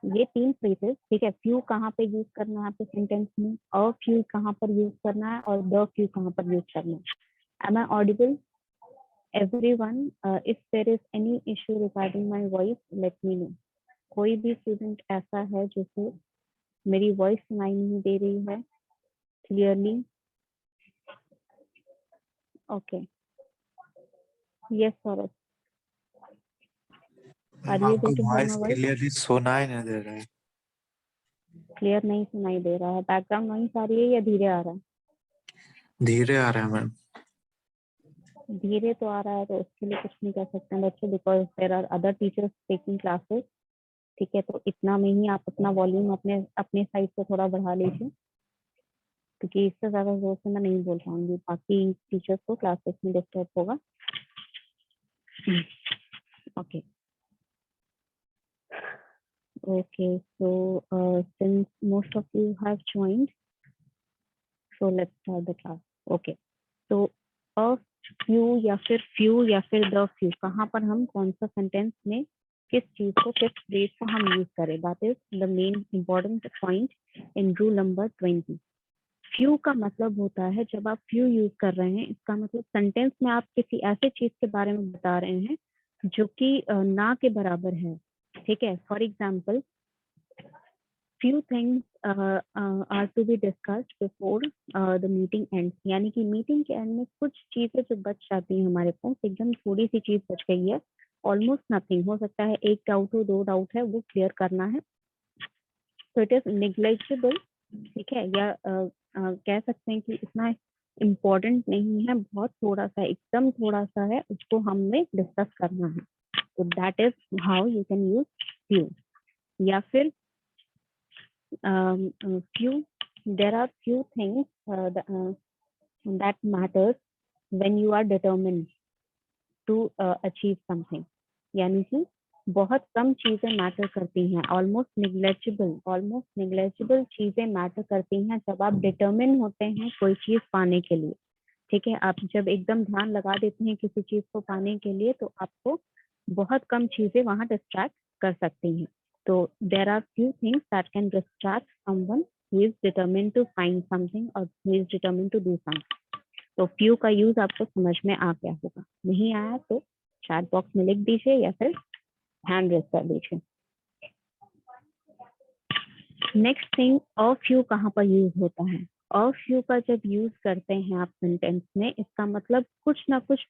ये 3 फ्रेजेस, ठीक है। फ्यू कहाँ पे यूज करना है आपके सेंटेंस में, अ फ्यू कहाँ पर यूज करना है, और द फ्यू कहाँ पर यूज करना है। Am I audible everyone? If there is any issue regarding my voice let me know. कोई भी स्टूडेंट ऐसा है जिसे मेरी वॉइस सुनाई नहीं दे रही है clearly? Okay, yes Saurabh, are you able आपका to hear voice my voice? Clearly सुनाई नहीं दे रहा है। क्लियर नहीं सुनाई दे रहा है, बैकग्राउंड नॉइस आ रही है या धीरे आ रहा है? धीरे आ रहा है मैम। धीरे तो आ रहा है तो उसके लिए कुछ नहीं कर सकते हैं बच्चे, because there are other teachers taking classes, ठीक है। तो इतना में ही आप अपना वॉल्यूम अपने अपने साइड से थोड़ा बढ़ा लीजिए, क्योंकि इससे ज्यादा जोर से मैं नहीं बोल पाऊंगी, बाकी टीचर्स को क्लासेस में डिस्टर्ब होगा। Okay okay, so since most of you have joined, so let's start the class. Okay, तो अ फ्यू या फिर फ्यू या फिर द फ्यू, कहाँ पर हम कौन सा सेंटेंस में किस चीज को, किस फ्रेज को हम यूज करें, that is the main important point in rule number 20। Few का मतलब होता है, जब आप फ्यू यूज कर रहे हैं, इसका मतलब सेंटेंस में आप किसी ऐसे चीज के बारे में बता रहे हैं जो कि ना के बराबर है, ठीक है। For example, few things are to be discussed before the meeting ends, यानी कि मीटिंग के एंड में कुछ चीजें जो बच जाती हैं हमारे पास, एकदम थोड़ी सी चीज बच गई है, ऑलमोस्ट नथिंग, हो सकता है एक डाउट हो, 2 डाउट है, वो क्लियर करना है, तो इट इज नेग्लिजिबल, ठीक है। या कह सकते हैं कि इतना इम्पोर्टेंट नहीं है, बहुत थोड़ा सा, एकदम थोड़ा सा है, उसको हमें डिस्कस करना है, तो that is how you can use few. या फिर few, there are few things that matters when you are determined to achieve something, यानी कि बहुत कम चीजें मैटर करती हैं, ऑलमोस्ट निग्लेजिबल चीजें मैटर करती हैं जब आप डिटर्मिन होते हैं कोई चीज पाने के लिए, ठीक है। आप जब एकदम ध्यान लगा देते हैं किसी चीज को पाने के लिए, तो आपको बहुत कम चीजें वहां डिस्ट्रैक्ट कर सकती हैं। तो there are few things that can distract someone who is determined to find something और who is determined to do something. तो फ्यू का यूज आपको समझ में आ गया होगा, नहीं आया तो चैट बॉक्स में लिख दीजिए या फिर हैंड रेज कर दीजिए। नेक्स्ट थिंग, अ फ्यू कहाँ पर यूज होता है? अ फ्यू का जब यूज करते हैं आप सेंटेंस में, इसका मतलब कुछ ना कुछ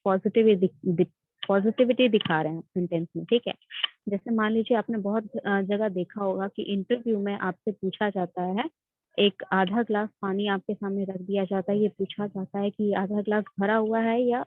पॉजिटिविटी दिखा रहे हैं सेंटेंस में, ठीक है। जैसे मान लीजिए आपने बहुत जगह देखा होगा कि इंटरव्यू में आपसे पूछा जाता है, एक आधा ग्लास पानी आपके सामने रख दिया जाता है, ये पूछा जाता है कि आधा ग्लास भरा हुआ है या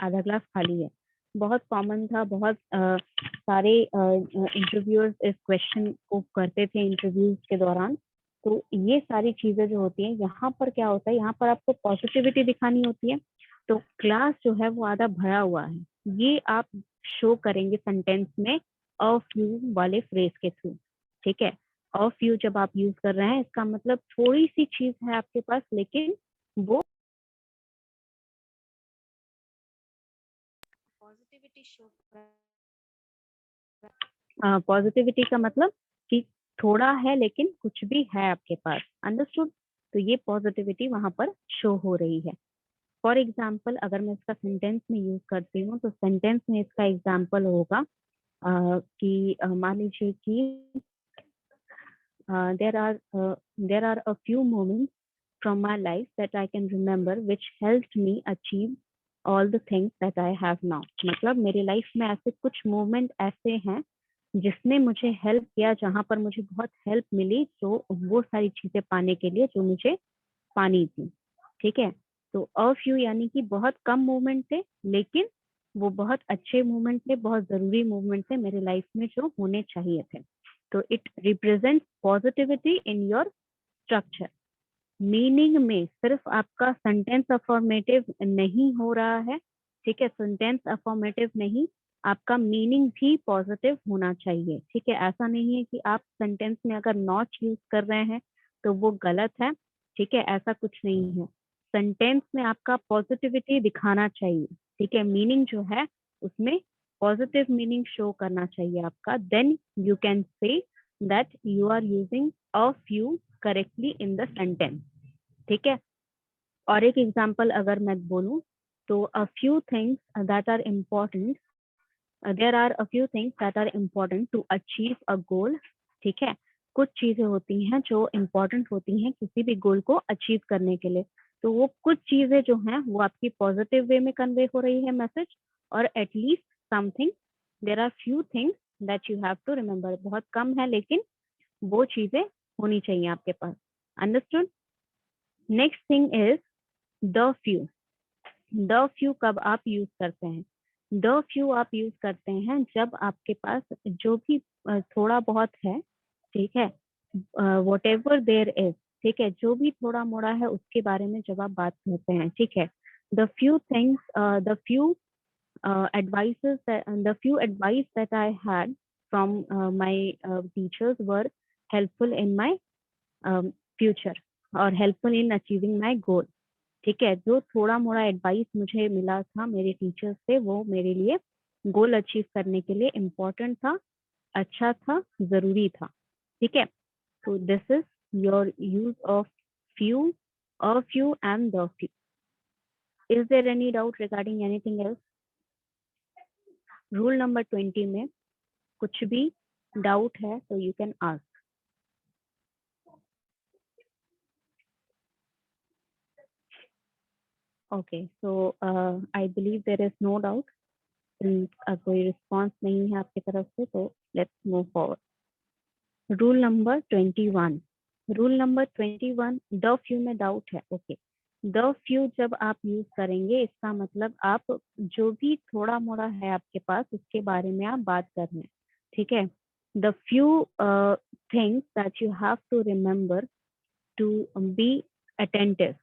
आधा ग्लास खाली है। बहुत कॉमन था, बहुत सारे इंटरव्यूअर्स इस क्वेश्चन को करते थे इंटरव्यूज के दौरान। तो ये सारी चीजें जो होती हैं, यहाँ पर क्या होता है, यहाँ पर आपको पॉजिटिविटी दिखानी होती है, तो क्लास जो है वो आधा भरा हुआ है, ये आप शो करेंगे सेंटेंस में अ फ्यू वाले फ्रेज के थ्रू, ठीक है। अ फ्यू जब आप यूज कर रहे हैं, इसका मतलब थोड़ी सी चीज है आपके पास, लेकिन वो पॉजिटिविटी शो पॉजिटिविटी का मतलब कि थोड़ा है लेकिन कुछ भी है आपके पास, अंडरस्टूड। तो ये पॉजिटिविटी वहां पर शो हो रही है। फॉर एग्जाम्पल, अगर मैं इसका सेंटेंस में यूज करती हूँ, तो सेंटेंस में इसका एग्जाम्पल होगा कि मान लीजिए कि there are a few moments from my life that I can remember which helped me achieve all the things that I have now। मतलब मेरी लाइफ में ऐसे कुछ मोमेंट ऐसे हैं जिसने मुझे हेल्प किया, जहां पर मुझे बहुत हेल्प मिली, जो वो सारी चीजें पाने के लिए जो मुझे पानी थी, ठीक है। तो अ फ्यू यानी कि बहुत कम मूवमेंट थे, लेकिन वो बहुत अच्छे मूवमेंट थे, बहुत जरूरी मूवमेंट थे मेरे लाइफ में जो होने चाहिए थे। तो it represent positivity in your structure. Meaning में सिर्फ आपका सेंटेंस अफर्मेटिव नहीं हो रहा है, ठीक है, सेंटेंस अफर्मेटिव नहीं, आपका मीनिंग भी पॉजिटिव होना चाहिए, ठीक है। ऐसा नहीं है कि आप सेंटेंस में अगर नॉट यूज कर रहे हैं तो वो गलत है, ठीक है, ऐसा कुछ नहीं है। सेंटेंस में आपका पॉजिटिविटी दिखाना चाहिए, ठीक है, मीनिंग जो है उसमें पॉजिटिव मीनिंग शो करना चाहिए आपका, then you can say that you are using a few correctly in the sentence. ठीक है, और एक एग्जांपल अगर मैं बोलूं तो a few things that are important, there are a few things that are important to achieve a goal. ठीक है, कुछ चीजें होती हैं जो इम्पोर्टेंट होती हैं किसी भी गोल को अचीव करने के लिए। तो वो कुछ चीजें जो हैं वो आपकी पॉजिटिव वे में कन्वे हो रही है मैसेज, और at least something, there are few things that you have to remember. बहुत कम है लेकिन वो चीजें होनी चाहिए आपके पास। Understood? Next thing is the few. The few कब आप यूज करते हैं? द फ्यू आप यूज करते हैं जब आपके पास जो भी थोड़ा बहुत है, ठीक है, वॉट एवर देयर इज, ठीक है, जो भी थोड़ा मोड़ा है उसके बारे में जब आप बात करते हैं, ठीक है, the few things, the few advices that, the few advice that I had from my teachers were helpful in my future or helpful in achieving my goal. ठीक है, जो थोड़ा मोड़ा एडवाइस मुझे मिला था मेरे टीचर्स से वो मेरे लिए गोल अचीव करने के लिए इम्पोर्टेंट था, अच्छा था, जरूरी था। ठीक है, तो this is your use of few, a few and the few. Is there any doubt regarding anything else? Rule number 20 में कुछ भी डाउट है तो you can ask. Okay, so I believe there is no doubt. कोई response नहीं है आपकी तरफ से तो let's move forward. Rule number 21। Rule number 21, the few में डाउट है। ओके, द फ्यू जब आप यूज करेंगे इसका मतलब आप जो भी थोड़ा मोड़ा है आपके पास उसके बारे में आप बात कर रहे हैं। ठीक है, the few things that you have to remember to be attentive,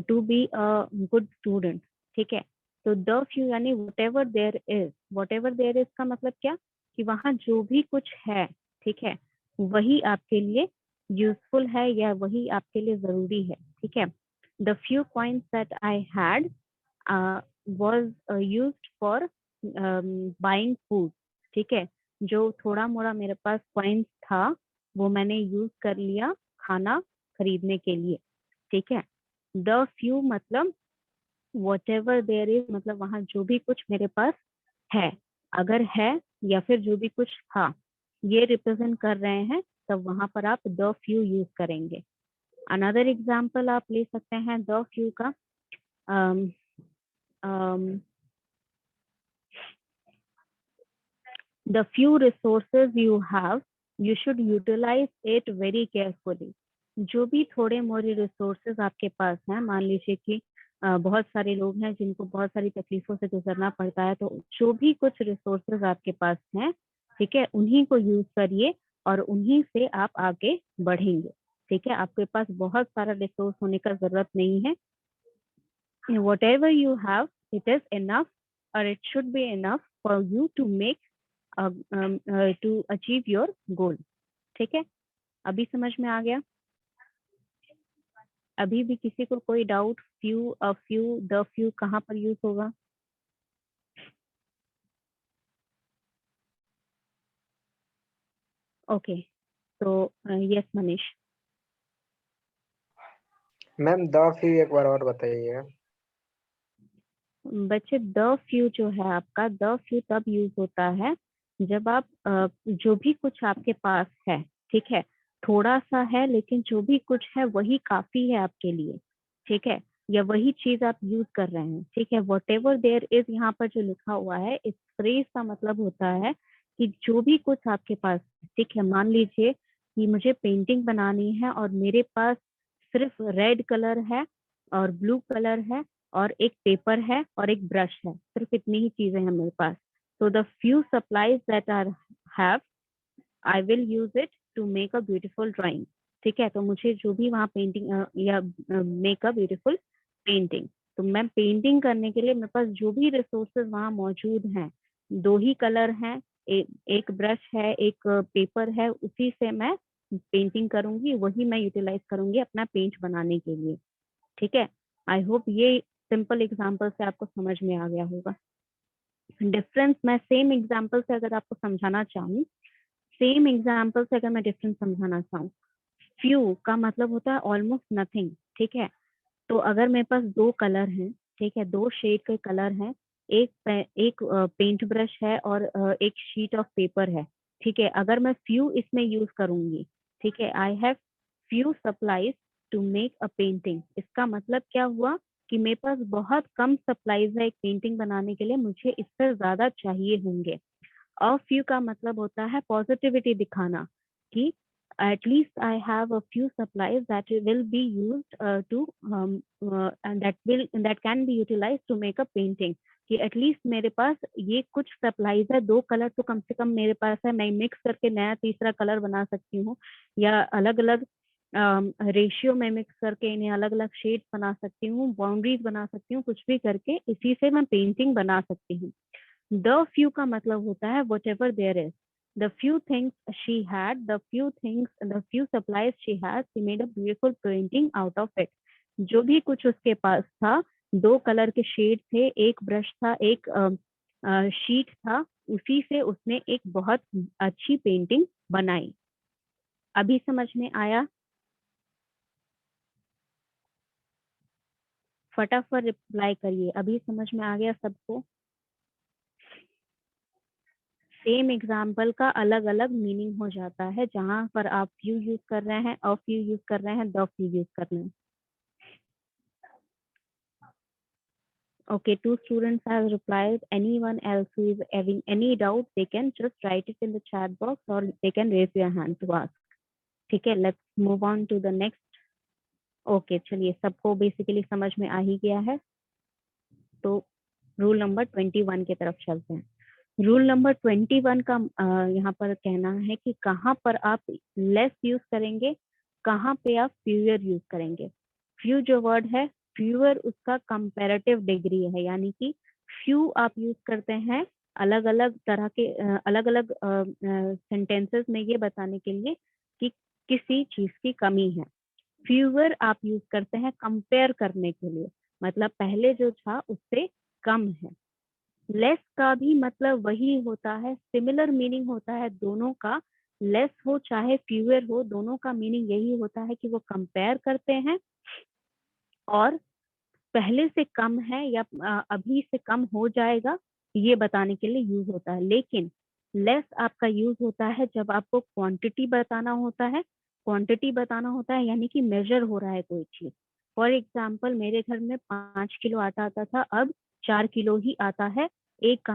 to be a good student. ठीक है, तो द फ्यू यानी whatever there is. Whatever there is का मतलब क्या, कि वहां जो भी कुछ है, ठीक है, वही आपके लिए यूजफुल है या वही आपके लिए जरूरी है। ठीक है, the few points that I had was used for buying food. ठीक है, जो थोड़ा मोड़ा मेरे पास पॉइंट्स था वो मैंने यूज कर लिया खाना खरीदने के लिए। ठीक है, द फ्यू मतलब whatever there is, मतलब वहां जो भी कुछ मेरे पास है, अगर है या फिर जो भी कुछ था, ये रिप्रेजेंट कर रहे हैं, तब वहां पर आप द फ्यू यूज करेंगे। अनदर एग्जाम्पल आप ले सकते हैं द फ्यू का। the few resources you have, you should utilize it very carefully. जो भी थोड़े मोड़े रिसोर्सेज आपके पास हैं, मान लीजिए कि बहुत सारे लोग हैं जिनको बहुत सारी तकलीफों से गुजरना पड़ता है, तो जो भी कुछ रिसोर्सेज आपके पास हैं, ठीक है, उन्हीं को यूज करिए और उन्हीं से आप आगे बढ़ेंगे। ठीक है, आपके पास बहुत सारा रिसोर्स होने का जरूरत नहीं है। whatever you have, it is enough or it should be enough for you to make to achieve your goal. ठीक है, अभी समझ में आ गया? अभी भी किसी को कोई doubt? Few, a few, the few कहाँ पर यूज होगा? ओके, तो yes Manish. Ma'am the few एक बार और बताइए। बच्चे द फ्यू जो है आपका, द फ्यू तब यूज होता है जब आप जो भी कुछ आपके पास है, ठीक है, थोड़ा सा है लेकिन जो भी कुछ है वही काफी है आपके लिए। ठीक है, या वही चीज आप यूज कर रहे हैं। ठीक है, वट एवर देयर इज यहाँ पर जो लिखा हुआ है, इस फ्रेज का मतलब होता है कि जो भी कुछ आपके पास, ठीक है, मान लीजिए कि मुझे पेंटिंग बनानी है और मेरे पास सिर्फ रेड कलर है और ब्लू कलर है और एक पेपर है और एक ब्रश है, सिर्फ इतनी ही चीजें हैं मेरे पास। तो the few supplies that are have, I will use it to make a beautiful drawing. ठीक है, तो मुझे जो भी वहाँ पेंटिंग या मेक अ ब्यूटीफुल पेंटिंग, तो मैं पेंटिंग करने के लिए मेरे पास जो भी रिसोर्सेज वहाँ मौजूद हैं, दो ही कलर हैं, एक ब्रश है, एक पेपर है, उसी से मैं पेंटिंग करूंगी, वही मैं यूटिलाइज करूंगी अपना पेंट बनाने के लिए। ठीक है, आई होप ये सिंपल एग्जाम्पल से आपको समझ में आ गया होगा। डिफरेंस मैं सेम एग्जाम्पल से अगर आपको समझाना चाहूँ सेम एग्जाम्पल से अगर मैं डिफरेंस समझाना चाहूँ, फ्यू का मतलब होता है ऑलमोस्ट नथिंग, ठीक है। तो अगर मेरे पास दो कलर हैं, ठीक है, दो शेड के कलर हैं, एक पेंट ब्रश है और एक शीट ऑफ पेपर है, ठीक है। अगर मैं फ्यू इसमें यूज करूंगी, ठीक है, I have few supplies to make a painting, इसका मतलब क्या हुआ कि मेरे पास बहुत कम सप्लाईज है एक पेंटिंग बनाने के लिए, मुझे इससे ज्यादा चाहिए होंगे। अ फ्यू का मतलब होता है पॉजिटिविटी दिखाना कि at least I have a few supplies that will be used to and that can be utilized to make a painting, कि एटलीस्ट मेरे पास ये कुछ सप्लाईज है, दो कलर तो कम से कम मेरे पास है, मैं मिक्स करके नया तीसरा कलर बना सकती हूँ, या अलग अलग रेशियो में मिक्स करके इन्हें अलग अलग शेड्स बना सकती हूँ, बाउंड्रीज बना सकती हूँ, कुछ भी करके इसी से मैं पेंटिंग बना सकती हूँ। The few का मतलब होता है whatever there is. The few things she had, the few supplies she had, she made a beautiful painting out of it. जो भी कुछ उसके पास था, दो कलर के शेड थे, एक ब्रश था, एक शीट था, उसी से उसने एक बहुत अच्छी पेंटिंग बनाई। अभी समझ में आया? फटाफट रिप्लाई करिए, अभी समझ में आ गया सबको? सेम एग्जाम्पल का अलग अलग मीनिंग हो जाता है, जहां पर आप फ्यू यूज कर रहे हैं, अ फ्यू यूज कर रहे हैं, द फ्यू यूज कर रहे हैं। Okay, two students have replied. Anyone else who is having any doubt, they can just write it in the chat box or they can raise their hand to ask. ठीक है, let's move on to the next. Okay, चलिए सबको basically समझ में आ ही गया है, तो rule number 21 की तरफ चलते हैं। रूल नंबर 21 का यहाँ पर कहना है कि कहाँ पर आप लेस यूज करेंगे, कहाँ पे आप फ्यूअर यूज करेंगे। फ्यू जो वर्ड है, फ्यूअर उसका कंपैरेटिव डिग्री है, यानी कि फ्यू आप यूज करते हैं अलग अलग तरह के अलग अलग सेंटेंसेस में ये बताने के लिए कि किसी चीज की कमी है। फ्यूअर आप यूज करते हैं कंपेयर करने के लिए, मतलब पहले जो था उससे कम है। लेस का भी मतलब वही होता है, सिमिलर मीनिंग होता है दोनों का, लेस हो चाहे फ्यूअर हो, दोनों का मीनिंग यही होता है कि वो कंपेयर करते हैं और पहले से कम है या अभी से कम हो जाएगा ये बताने के लिए यूज होता है। लेकिन लेस आपका यूज होता है जब आपको क्वांटिटी बताना होता है, क्वांटिटी बताना होता है यानी कि मेजर हो रहा है कोई चीज। फॉर एग्जाम्पल, मेरे घर में 5 किलो आटा आता था, अब 4 किलो ही आता है, एक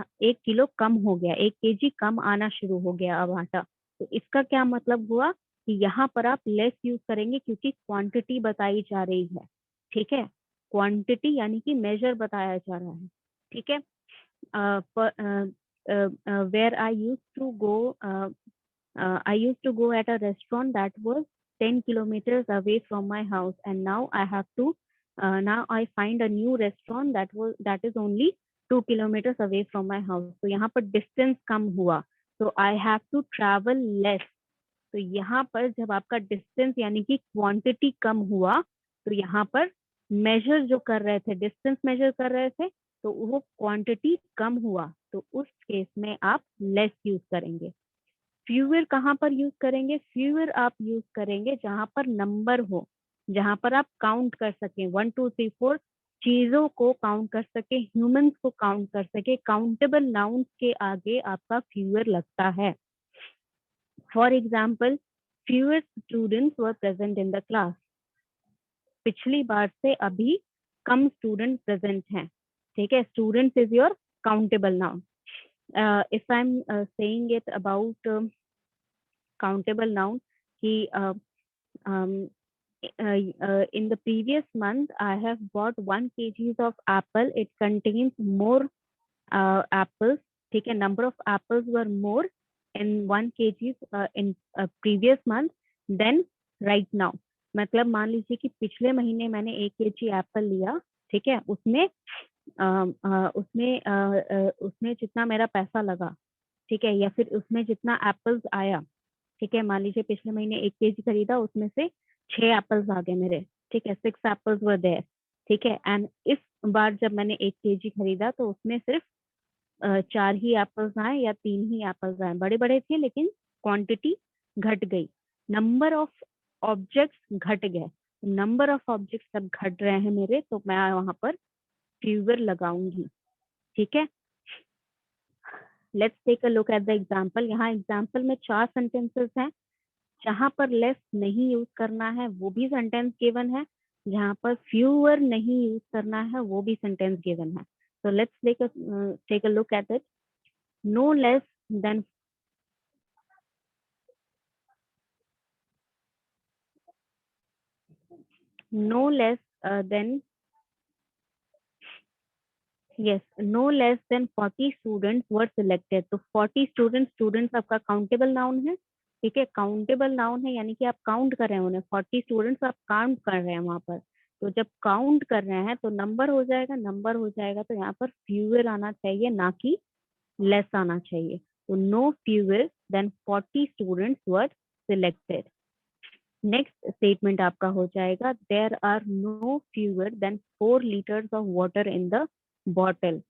किलो कम हो गया, 1 kg कम आना शुरू हो गया अब आटा। तो इसका क्या मतलब हुआ कि यहाँ पर आप लेस यूज करेंगे क्योंकि क्वांटिटी बताई जा रही है, ठीक है। क्वांटिटी यानी कि मेजर बताया जा रहा है, ठीक है। Where I used to go at a restaurant that was 10 kilometers away from my house, and now I find a new restaurant that is only 2 kilometers away from my house. तो यहाँ पर distance कम हुआ, तो I have to travel less. तो यहाँ पर जब आपका डिस्टेंस यानी कि क्वांटिटी कम हुआ, तो यहाँ पर मेजर जो कर रहे थे, डिस्टेंस मेजर कर रहे थे, तो वो क्वांटिटी कम हुआ, तो उस केस में आप लेस यूज करेंगे। फ्यूअर कहाँ पर यूज करेंगे? फ्यूअर आप यूज करेंगे जहां पर नंबर हो, जहां पर आप काउंट कर सकें, 1 2 3 4 चीजों को काउंट कर सके, ह्यूमंस को काउंट कर सके। काउंटेबल नाउन्स के आगे आपका फ्यूअर लगता है। For example, fewer students were present in the class. पिछली बार से अभी कम स्टूडेंट प्रेजेंट हैं, ठीक है। Students is your countable noun. If I am saying it about countable noun, कि in the previous month I have bought 1 kg of apple, it contains more apples, ठीक है। number of apples were more in 1 kg in previous month than right now। मतलब मान लीजिए कि पिछले महीने मैंने 1 kg एप्पल लिया, ठीक है, उसमें जितना मेरा पैसा लगा, ठीक है, या फिर उसमें जितना एप्पल्स आया, ठीक है। मान लीजिए पिछले महीने 1 kg खरीदा, उसमें से 6 एप्पल्स आ गए मेरे, ठीक है, 6 एप्पल्स वर देयर, ठीक है। एंड इस बार जब मैंने 1 kg खरीदा तो उसमें सिर्फ 4 ही एप्पल्स आए या 3 ही एप्पल्स आए, बड़े बड़े थे लेकिन क्वांटिटी घट गई, नंबर ऑफ ऑब्जेक्ट्स घट गए, नंबर ऑफ ऑब्जेक्ट्स सब घट रहे हैं मेरे, तो मैं वहां पर फ्यूअर लगाऊंगी। ठीक है, let's take a look at the example. यहाँ एग्जांपल में 4 सेंटेंसेस हैं। जहां पर लेस नहीं यूज करना है वो भी सेंटेंस गिवन है, जहां पर फ्यूअर नहीं यूज करना है वो भी सेंटेंस गिवन है। so let's take a look at it. no less than no less than yes no less than 40 students were selected। तो 40 स्टूडेंट्स आपका काउंटेबल नाउन है। ठीक है, काउंटेबल नाउन है यानी कि आप काउंट कर रहे हैं उन्हें, 40 स्टूडेंट्स आप काउंट कर रहे हैं वहां पर। तो जब काउंट कर रहे हैं तो नंबर हो जाएगा, नंबर हो जाएगा तो यहाँ पर फ्यूअर आना चाहिए, ना कि लेस आना चाहिए। तो no fewer than 40 students were selected. Next statement आपका हो जाएगा there are no fewer than 4 litres of water in the bottle.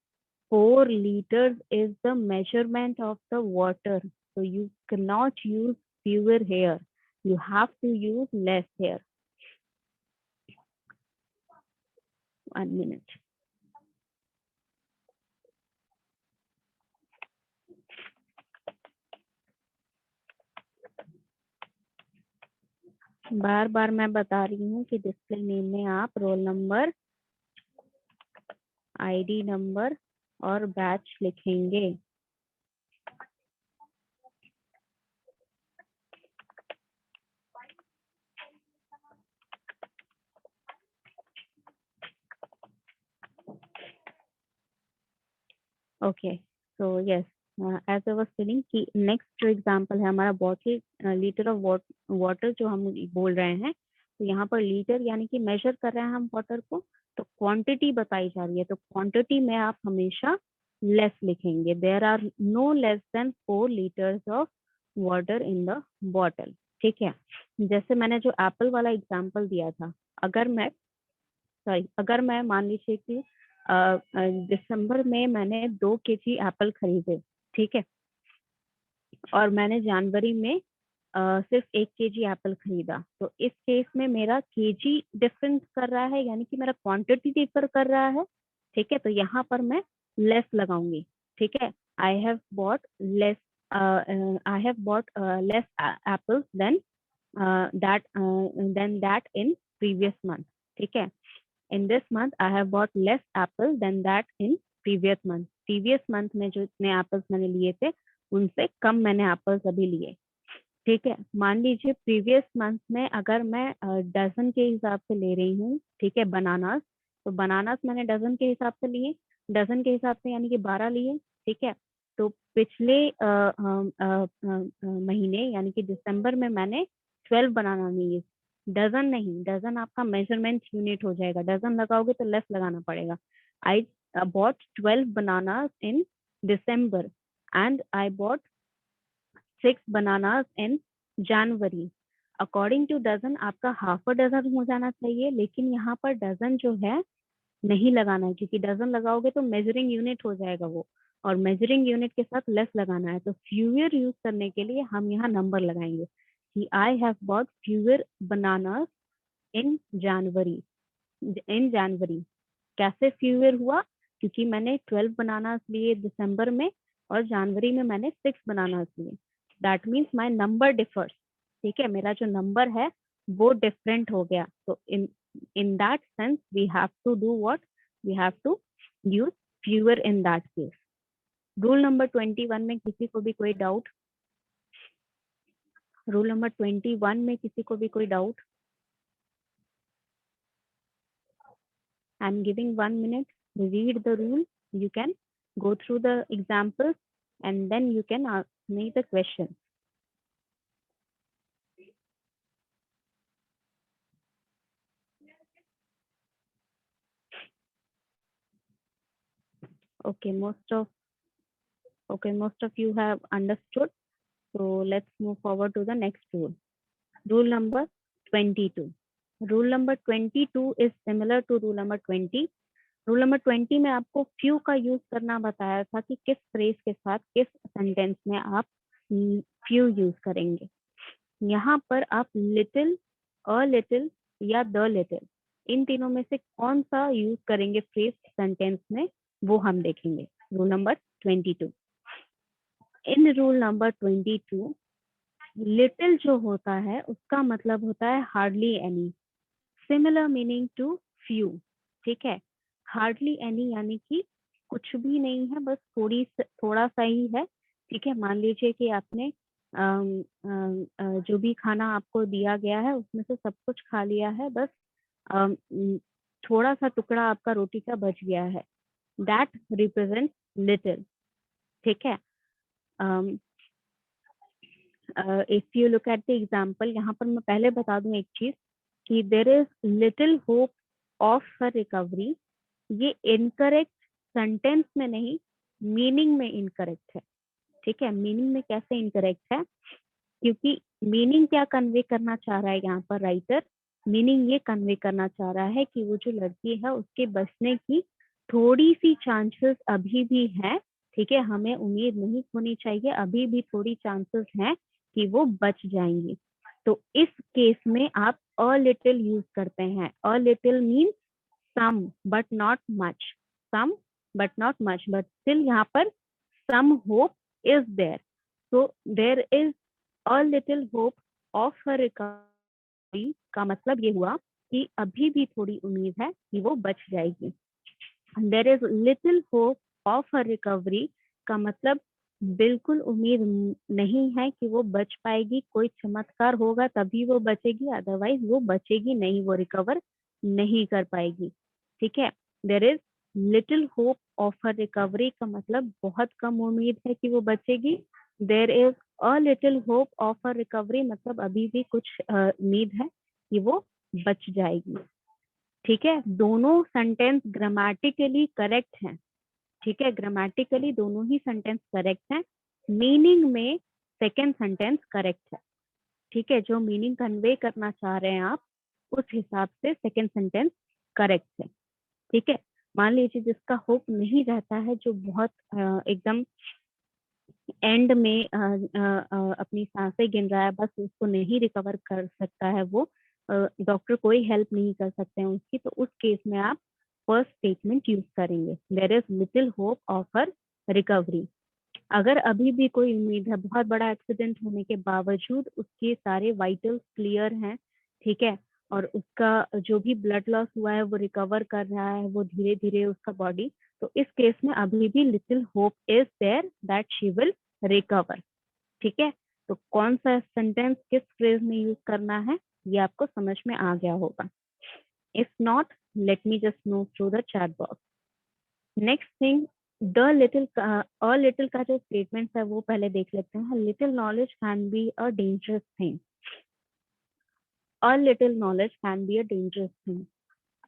4 liters is the measurement of the water. So you cannot use fewer here. You have to use less here. 1 minute. बार बार मैं बता रही हूँ कि display name में आप roll number, ID number और बैच लिखेंगे। Okay, so yes, as I was telling कि नेक्स्ट जो एग्जांपल है हमारा बॉटल, लीटर ऑफ वाटर जो हम बोल रहे हैं। तो यहाँ पर लीटर यानी कि मेजर कर रहे हैं हम वाटर को, तो क्वांटिटी बताई जा रही है, तो क्वांटिटी में आप हमेशा लेस लिखेंगे। There are no less than 4 litres of water in the bottle. ठीक है, जैसे मैंने जो एप्पल वाला एग्जांपल दिया था, अगर मैं मान लीजिए कि दिसंबर में मैंने 2 केजी एप्पल खरीदे, ठीक है, और मैंने जनवरी में सिर्फ 1 केजी एप्पल खरीदा, तो इस केस में मेरा केजी डिफरेंस कर रहा है, यानी कि मेरा क्वांटिटी डिफर कर रहा है। ठीक है, तो यहाँ पर मैं लेस लगाऊंगी। ठीक है, I have bought less less apples than that in previous month. ठीक है, in this month I have bought less apples than that in previous month। previous month में जो इतने एप्पल्स मैंने लिए थे उनसे कम मैंने एप्पल्स अभी लिए। ठीक है, मान लीजिए प्रीवियस मंथ में अगर मैं डजन के हिसाब से ले रही हूँ, ठीक है, बनानास, तो बनानास मैंने डजन के हिसाब से लिए, डजन के हिसाब से यानी कि 12 लिए। ठीक है, तो पिछले महीने यानी कि दिसंबर में मैंने 12 बनाना लिए, डजन नहीं, डजन आपका मेजरमेंट यूनिट हो जाएगा, डजन लगाओगे तो लेस लगाना पड़ेगा। I bought 12 bananas in December and I bought 6 bananas in January. According to dozen आपका हाफ अ डजन हो जाना चाहिए, लेकिन यहाँ पर डजन जो है नहीं लगाना है, क्योंकि डजन लगाओगे तो मेजरिंग यूनिट हो जाएगा वो, और मेजरिंग यूनिट के साथ लेस लगाना है। तो फ्यूअर यूज करने के लिए हम यहाँ नंबर लगाएंगे कि I have bought fewer bananas in January. कैसे फ्यूअर हुआ? क्योंकि मैंने 12 बनानास लिए दिसंबर में और जनवरी में मैंने 6 बनानास लिए। That means my number differs. ठीक है, मेरा जो नंबर है वो डिफरेंट हो गया। तो in that sense we have to do what? We have to use fewer in that case। Rule number 21 में किसी को भी कोई डाउट? रूल नंबर 21 में किसी को भी कोई doubt? I'm giving 1 minute, read the rule, you can go through the examples and then you can ask me the question। Okay, most of you have understood, so let's move forward to the next rule। Rule number 22। Rule number 22 is similar to rule number 20। Rule number 20 में आपको few का use करना बताया था कि किस phrase के साथ किस सेंटेंस में आप फ्यू यूज करेंगे। यहाँ पर आप लिटिल, अ लिटिल या द लिटिल, इन तीनों में से कौन सा यूज करेंगे फ्रेज सेंटेंस में, वो हम देखेंगे। Rule number 22। In rule number 22, little जो होता है उसका मतलब होता है hardly any, similar meaning to few. ठीक है, हार्डली एनी यानी कि कुछ भी नहीं है, बस थोड़ा सा ही है। ठीक है, मान लीजिए कि आपने जो भी खाना आपको दिया गया है उसमें से सब कुछ खा लिया है, बस थोड़ा सा टुकड़ा आपका रोटी का बच गया है, दैट रिप्रेजेंट लिटिल। ठीक है, if you look at the example, यहाँ पर मैं पहले बता दूं एक चीज कि there is little hope of her recovery, ये इनकरेक्ट सेंटेंस में नहीं, मीनिंग में इनकरेक्ट है। ठीक है, मीनिंग में कैसे इनकरेक्ट है, क्योंकि मीनिंग क्या कन्वे करना चाह रहा है यहाँ पर राइटर, मीनिंग ये कन्वे करना चाह रहा है कि वो जो लड़की है उसके बचने की थोड़ी सी चांसेस अभी भी है। ठीक है, हमें उम्मीद नहीं खोनी चाहिए, अभी भी थोड़ी चांसेस हैं कि वो बच जाएंगी। तो इस केस में आप अ लिटिल यूज करते हैं। A little means some but not much, some but not much, but still यहाँ पर some hope is there. so there is a little hope of her recovery का मतलब ये हुआ कि अभी भी थोड़ी उम्मीद है कि वो बच जाएगी। there is little hope of her recovery का मतलब बिल्कुल उम्मीद नहीं है कि वो बच पाएगी, कोई चमत्कार होगा तभी वो बचेगी, अदरवाइज वो बचेगी नहीं, वो रिकवर नहीं कर पाएगी। ठीक है, there is little hope of her recovery का मतलब बहुत कम उम्मीद है कि वो बचेगी। there is a little hope of her recovery मतलब अभी भी कुछ उम्मीद है कि वो बच जाएगी। ठीक है, दोनों सेंटेंस ग्रामेटिकली करेक्ट हैं। ठीक है, ग्रामेटिकली दोनों ही सेंटेंस करेक्ट हैं, मीनिंग में सेकेंड सेंटेंस करेक्ट है। ठीक है, जो मीनिंग कन्वे करना चाह रहे हैं आप, उस हिसाब से सेकेंड सेंटेंस करेक्ट है। ठीक है, मान लीजिए जिसका होप नहीं रहता है, जो बहुत एकदम एंड में अपनी सांसें गिन रहा है, बस उसको नहीं रिकवर कर सकता है, वो डॉक्टर कोई हेल्प नहीं कर सकते हैं उसकी, तो उस केस में आप फर्स्ट स्टेटमेंट यूज करेंगे, there is little hope of her recovery. अगर अभी भी कोई उम्मीद है, बहुत बड़ा एक्सीडेंट होने के बावजूद उसके सारे वाइटल्स क्लियर हैं, ठीक है, और उसका जो भी ब्लड लॉस हुआ है वो रिकवर कर रहा है, वो धीरे धीरे उसका बॉडी, तो इस केस में अभी भी little hope is there that she will recover. ठीक है, तो कौन सा सेंटेंस किस फ्रेज में यूज करना है ये आपको समझ में आ गया होगा। If not, let me just move through the chat box. Next thing, the little, a little का जो स्टेटमेंट है वो पहले देख लेते हैं। Little knowledge can be a dangerous thing, a little knowledge can be a dangerous thing.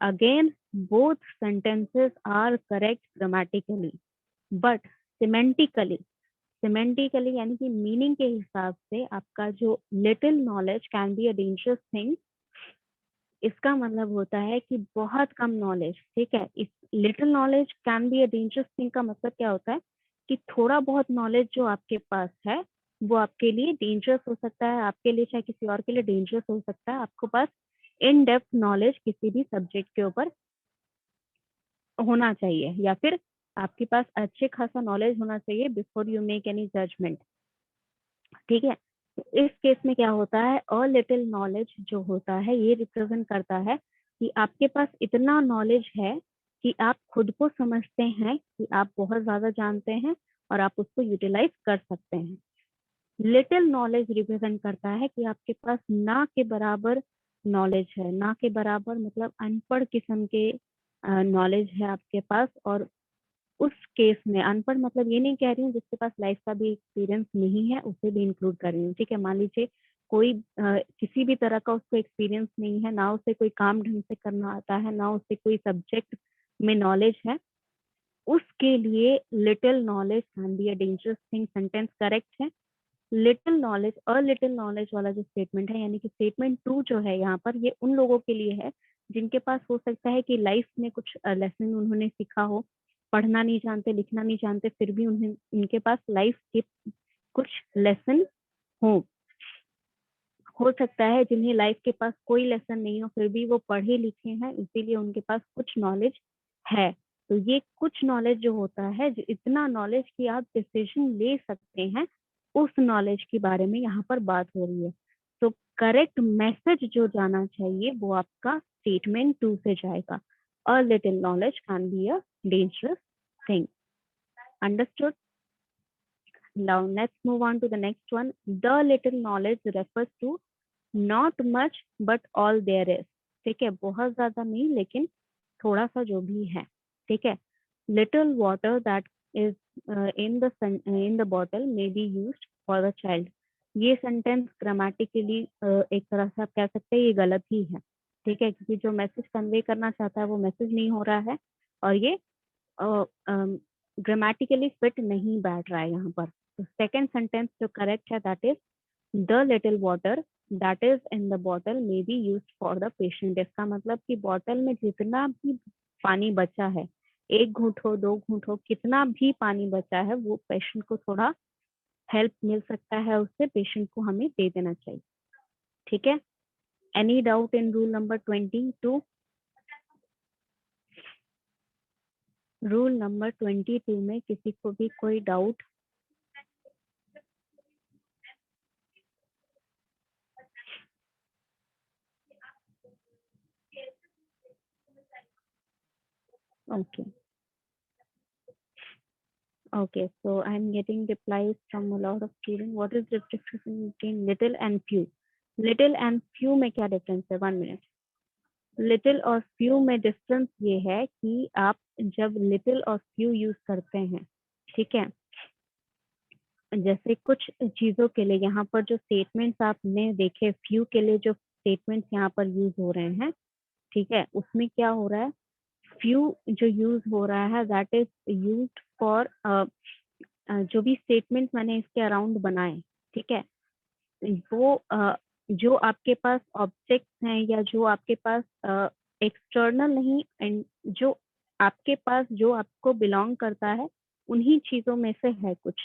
Again both sentences are correct grammatically, but semantically, semantically यानी कि मीनिंग के हिसाब से आपका जो little knowledge can be a dangerous thing, इसका मतलब होता है कि बहुत कम नॉलेज। ठीक है, इस little knowledge can be a dangerous thing का मतलब क्या होता है कि थोड़ा बहुत नॉलेज जो आपके पास है वो आपके लिए डेंजरस हो सकता है, आपके लिए चाहे किसी और के लिए डेंजरस हो सकता है। आपके पास इन डेप्थ नॉलेज किसी भी सब्जेक्ट के ऊपर होना चाहिए, या फिर आपके पास अच्छे खासा नॉलेज होना चाहिए before you make any judgement. ठीक है, तो इस केस में क्या होता है, अ लिटिल नॉलेज जो होता है ये रिप्रेजेंट करता है कि आपके पास इतना नॉलेज है कि आप खुद को समझते हैं कि आप बहुत ज्यादा जानते हैं और आप उसको यूटिलाइज कर सकते हैं। लिटिल नॉलेज रिप्रेजेंट करता है कि आपके पास ना के बराबर नॉलेज है, ना के बराबर मतलब अनपढ़ किस्म के नॉलेज है आपके पास। और उस केस में अनपढ़ मतलब ये नहीं कह रही हूँ जिसके पास लाइफ का भी एक्सपीरियंस नहीं है, उसे भी इंक्लूड कर रही हूँ। ठीक है, मान लीजिए कोई किसी भी तरह का उसको एक्सपीरियंस नहीं है, ना उसे कोई काम ढंग से करना आता है, ना उसे कोई सब्जेक्ट में नॉलेज है, उसके लिए little knowledge can be a dangerous thing sentence correct है। Little knowledge, a little knowledge वाला जो स्टेटमेंट है, यानी कि स्टेटमेंट 2 जो है यहाँ पर, ये उन लोगों के लिए है जिनके पास हो सकता है कि लाइफ में कुछ लेसन उन्होंने सीखा हो, पढ़ना नहीं जानते, लिखना नहीं जानते, फिर भी उन्हें उनके पास लाइफ के कुछ लेसन हो सकता है जिन्हें लाइफ के पास कोई लेसन नहीं हो, फिर भी वो पढ़े लिखे हैं, इसीलिए उनके पास कुछ नॉलेज है। तो ये कुछ नॉलेज जो होता है, जो इतना नॉलेज कि आप डिसीजन ले सकते हैं, उस नॉलेज के बारे में यहाँ पर बात हो रही है। तो करेक्ट मैसेज जो जाना चाहिए वो आपका स्टेटमेंट 2 से जाएगा। अ little knowledge can be a dangerous thing. Understood? Now let's move on to the next one. The little knowledge refers to not much but all there is. ठीक है, बहुत ज्यादा नहीं लेकिन थोड़ा सा जो भी है। ठीक है, little water that is in the bottle may be used for the child. ये सेंटेंस ग्रामेटिकली एक तरह से आप कह सकते हैं ये गलत ही है। ठीक है, क्योंकि जो मैसेज कन्वे करना चाहता है वो मैसेज नहीं हो रहा है, और ये ग्रामेटिकली फिट नहीं बैठ रहा है यहाँ पर। तो सेकेंड सेंटेंस जो करेक्ट है that is the little water that is in the bottle may be used for the patient. इसका मतलब कि बॉटल में जितना भी पानी बचा है, 1 घूंट हो 2 घूंट हो, कितना भी पानी बचा है, वो पेशेंट को थोड़ा हेल्प मिल सकता है, उससे पेशेंट को हमें दे देना चाहिए। ठीक है, एनी डाउट इन रूल नंबर 22? रूल नंबर 22 में किसी को भी कोई doubt? Okay, so I'm getting replies from a lot of students. What is the difference between little and few? Little and few में क्या डिफरेंस है? 1 मिनट। लिटिल और few में डिफरेंस ये है कि आप जब लिटिल और फ्यू यूज करते हैं, ठीक है, जैसे कुछ चीजों के लिए यहाँ पर जो स्टेटमेंट्स आपने देखे, फ्यू के लिए जो स्टेटमेंट्स यहाँ पर यूज हो रहे हैं, ठीक है, उसमें क्या हो रहा है, फ्यू जो यूज हो रहा है दैट इज यूज्ड फॉर जो भी स्टेटमेंट मैंने इसके अराउंड बनाए, ठीक है, वो जो आपके पास ऑब्जेक्ट हैं या जो आपके पास एक्सटर्नल नहीं, एंड जो आपके पास जो आपको बिलोंग करता है, उन्हीं चीजों में से है कुछ।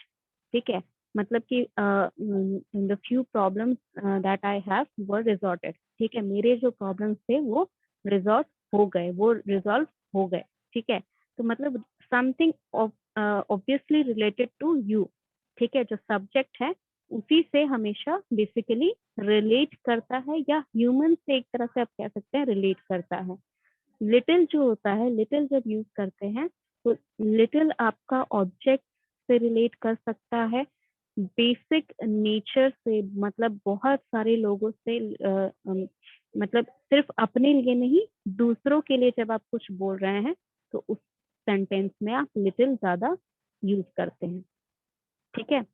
ठीक है, मतलब कि the few problems that I have were resorted. ठीक है, मेरे जो प्रॉब्लम्स थे वो रिजॉल्व हो गए, वो रिजॉल्व हो गए। ठीक है, तो मतलब something obviously related to you. ठीक है, जो सब्जेक्ट है उसी से हमेशा बेसिकली रिलेट करता है, या ह्यूमन से एक तरह से आप कह सकते हैं रिलेट करता है। लिटिल जो होता है, लिटिल जब यूज करते हैं तो लिटिल आपका ऑब्जेक्ट से रिलेट कर सकता है, बेसिक नेचर से, मतलब बहुत सारे लोगों से, मतलब सिर्फ अपने लिए नहीं, दूसरों के लिए जब आप कुछ बोल रहे हैं तो उस सेंटेंस में आप लिटिल ज्यादा यूज करते हैं। ठीक है,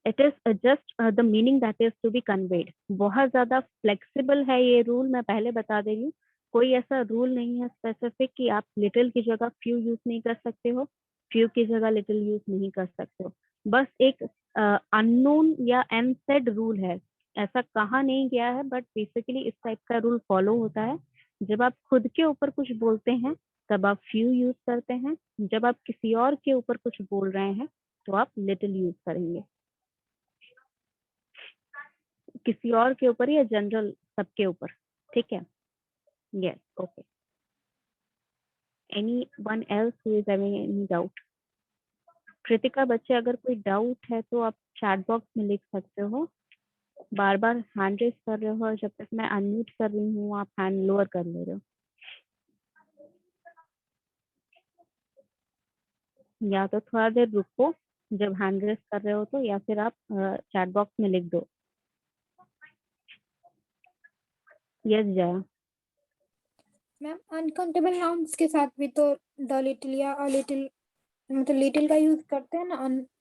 it is just the meaning that is to be conveyed. बहुत ज्यादा फ्लेक्सिबल है ये रूल, मैं पहले बता दे रही हूँ, कोई ऐसा रूल नहीं है स्पेसिफिक कि आप लिटिल की जगह फ्यू यूज नहीं कर सकते हो, फ्यू की जगह लिटिल यूज नहीं कर सकते हो। बस एक अननोन या अनसेड रूल है, ऐसा कहा नहीं गया है, बट बेसिकली इस टाइप का रूल फॉलो होता है। जब आप खुद के ऊपर कुछ बोलते हैं तब आप फ्यू यूज करते हैं, जब आप किसी और के ऊपर कुछ बोल रहे हैं तो आप लिटिल यूज करेंगे, किसी और के ऊपर या जनरल सबके ऊपर। ठीक है, yes, okay. Any one else who is having any doubt? Kritika, बच्चे अगर कोई डाउट है तो आप चैट बॉक्स में लिख सकते हो। बार बार हैंड रेस कर रहे हो और जब तक मैं अनम्यूट कर रही हूँ आप हैंड लोअर कर ले रहे हो। या तो थोड़ा देर रुको जब हैंड रेस कर रहे हो तो, या फिर आप चैट बॉक्स में लिख दो। Yes Jaya. Ma'am uncountable nouns के साथ भी तो द लिटिल या अ लिटिल, मतलब लिटिल का यूज करते हैं ना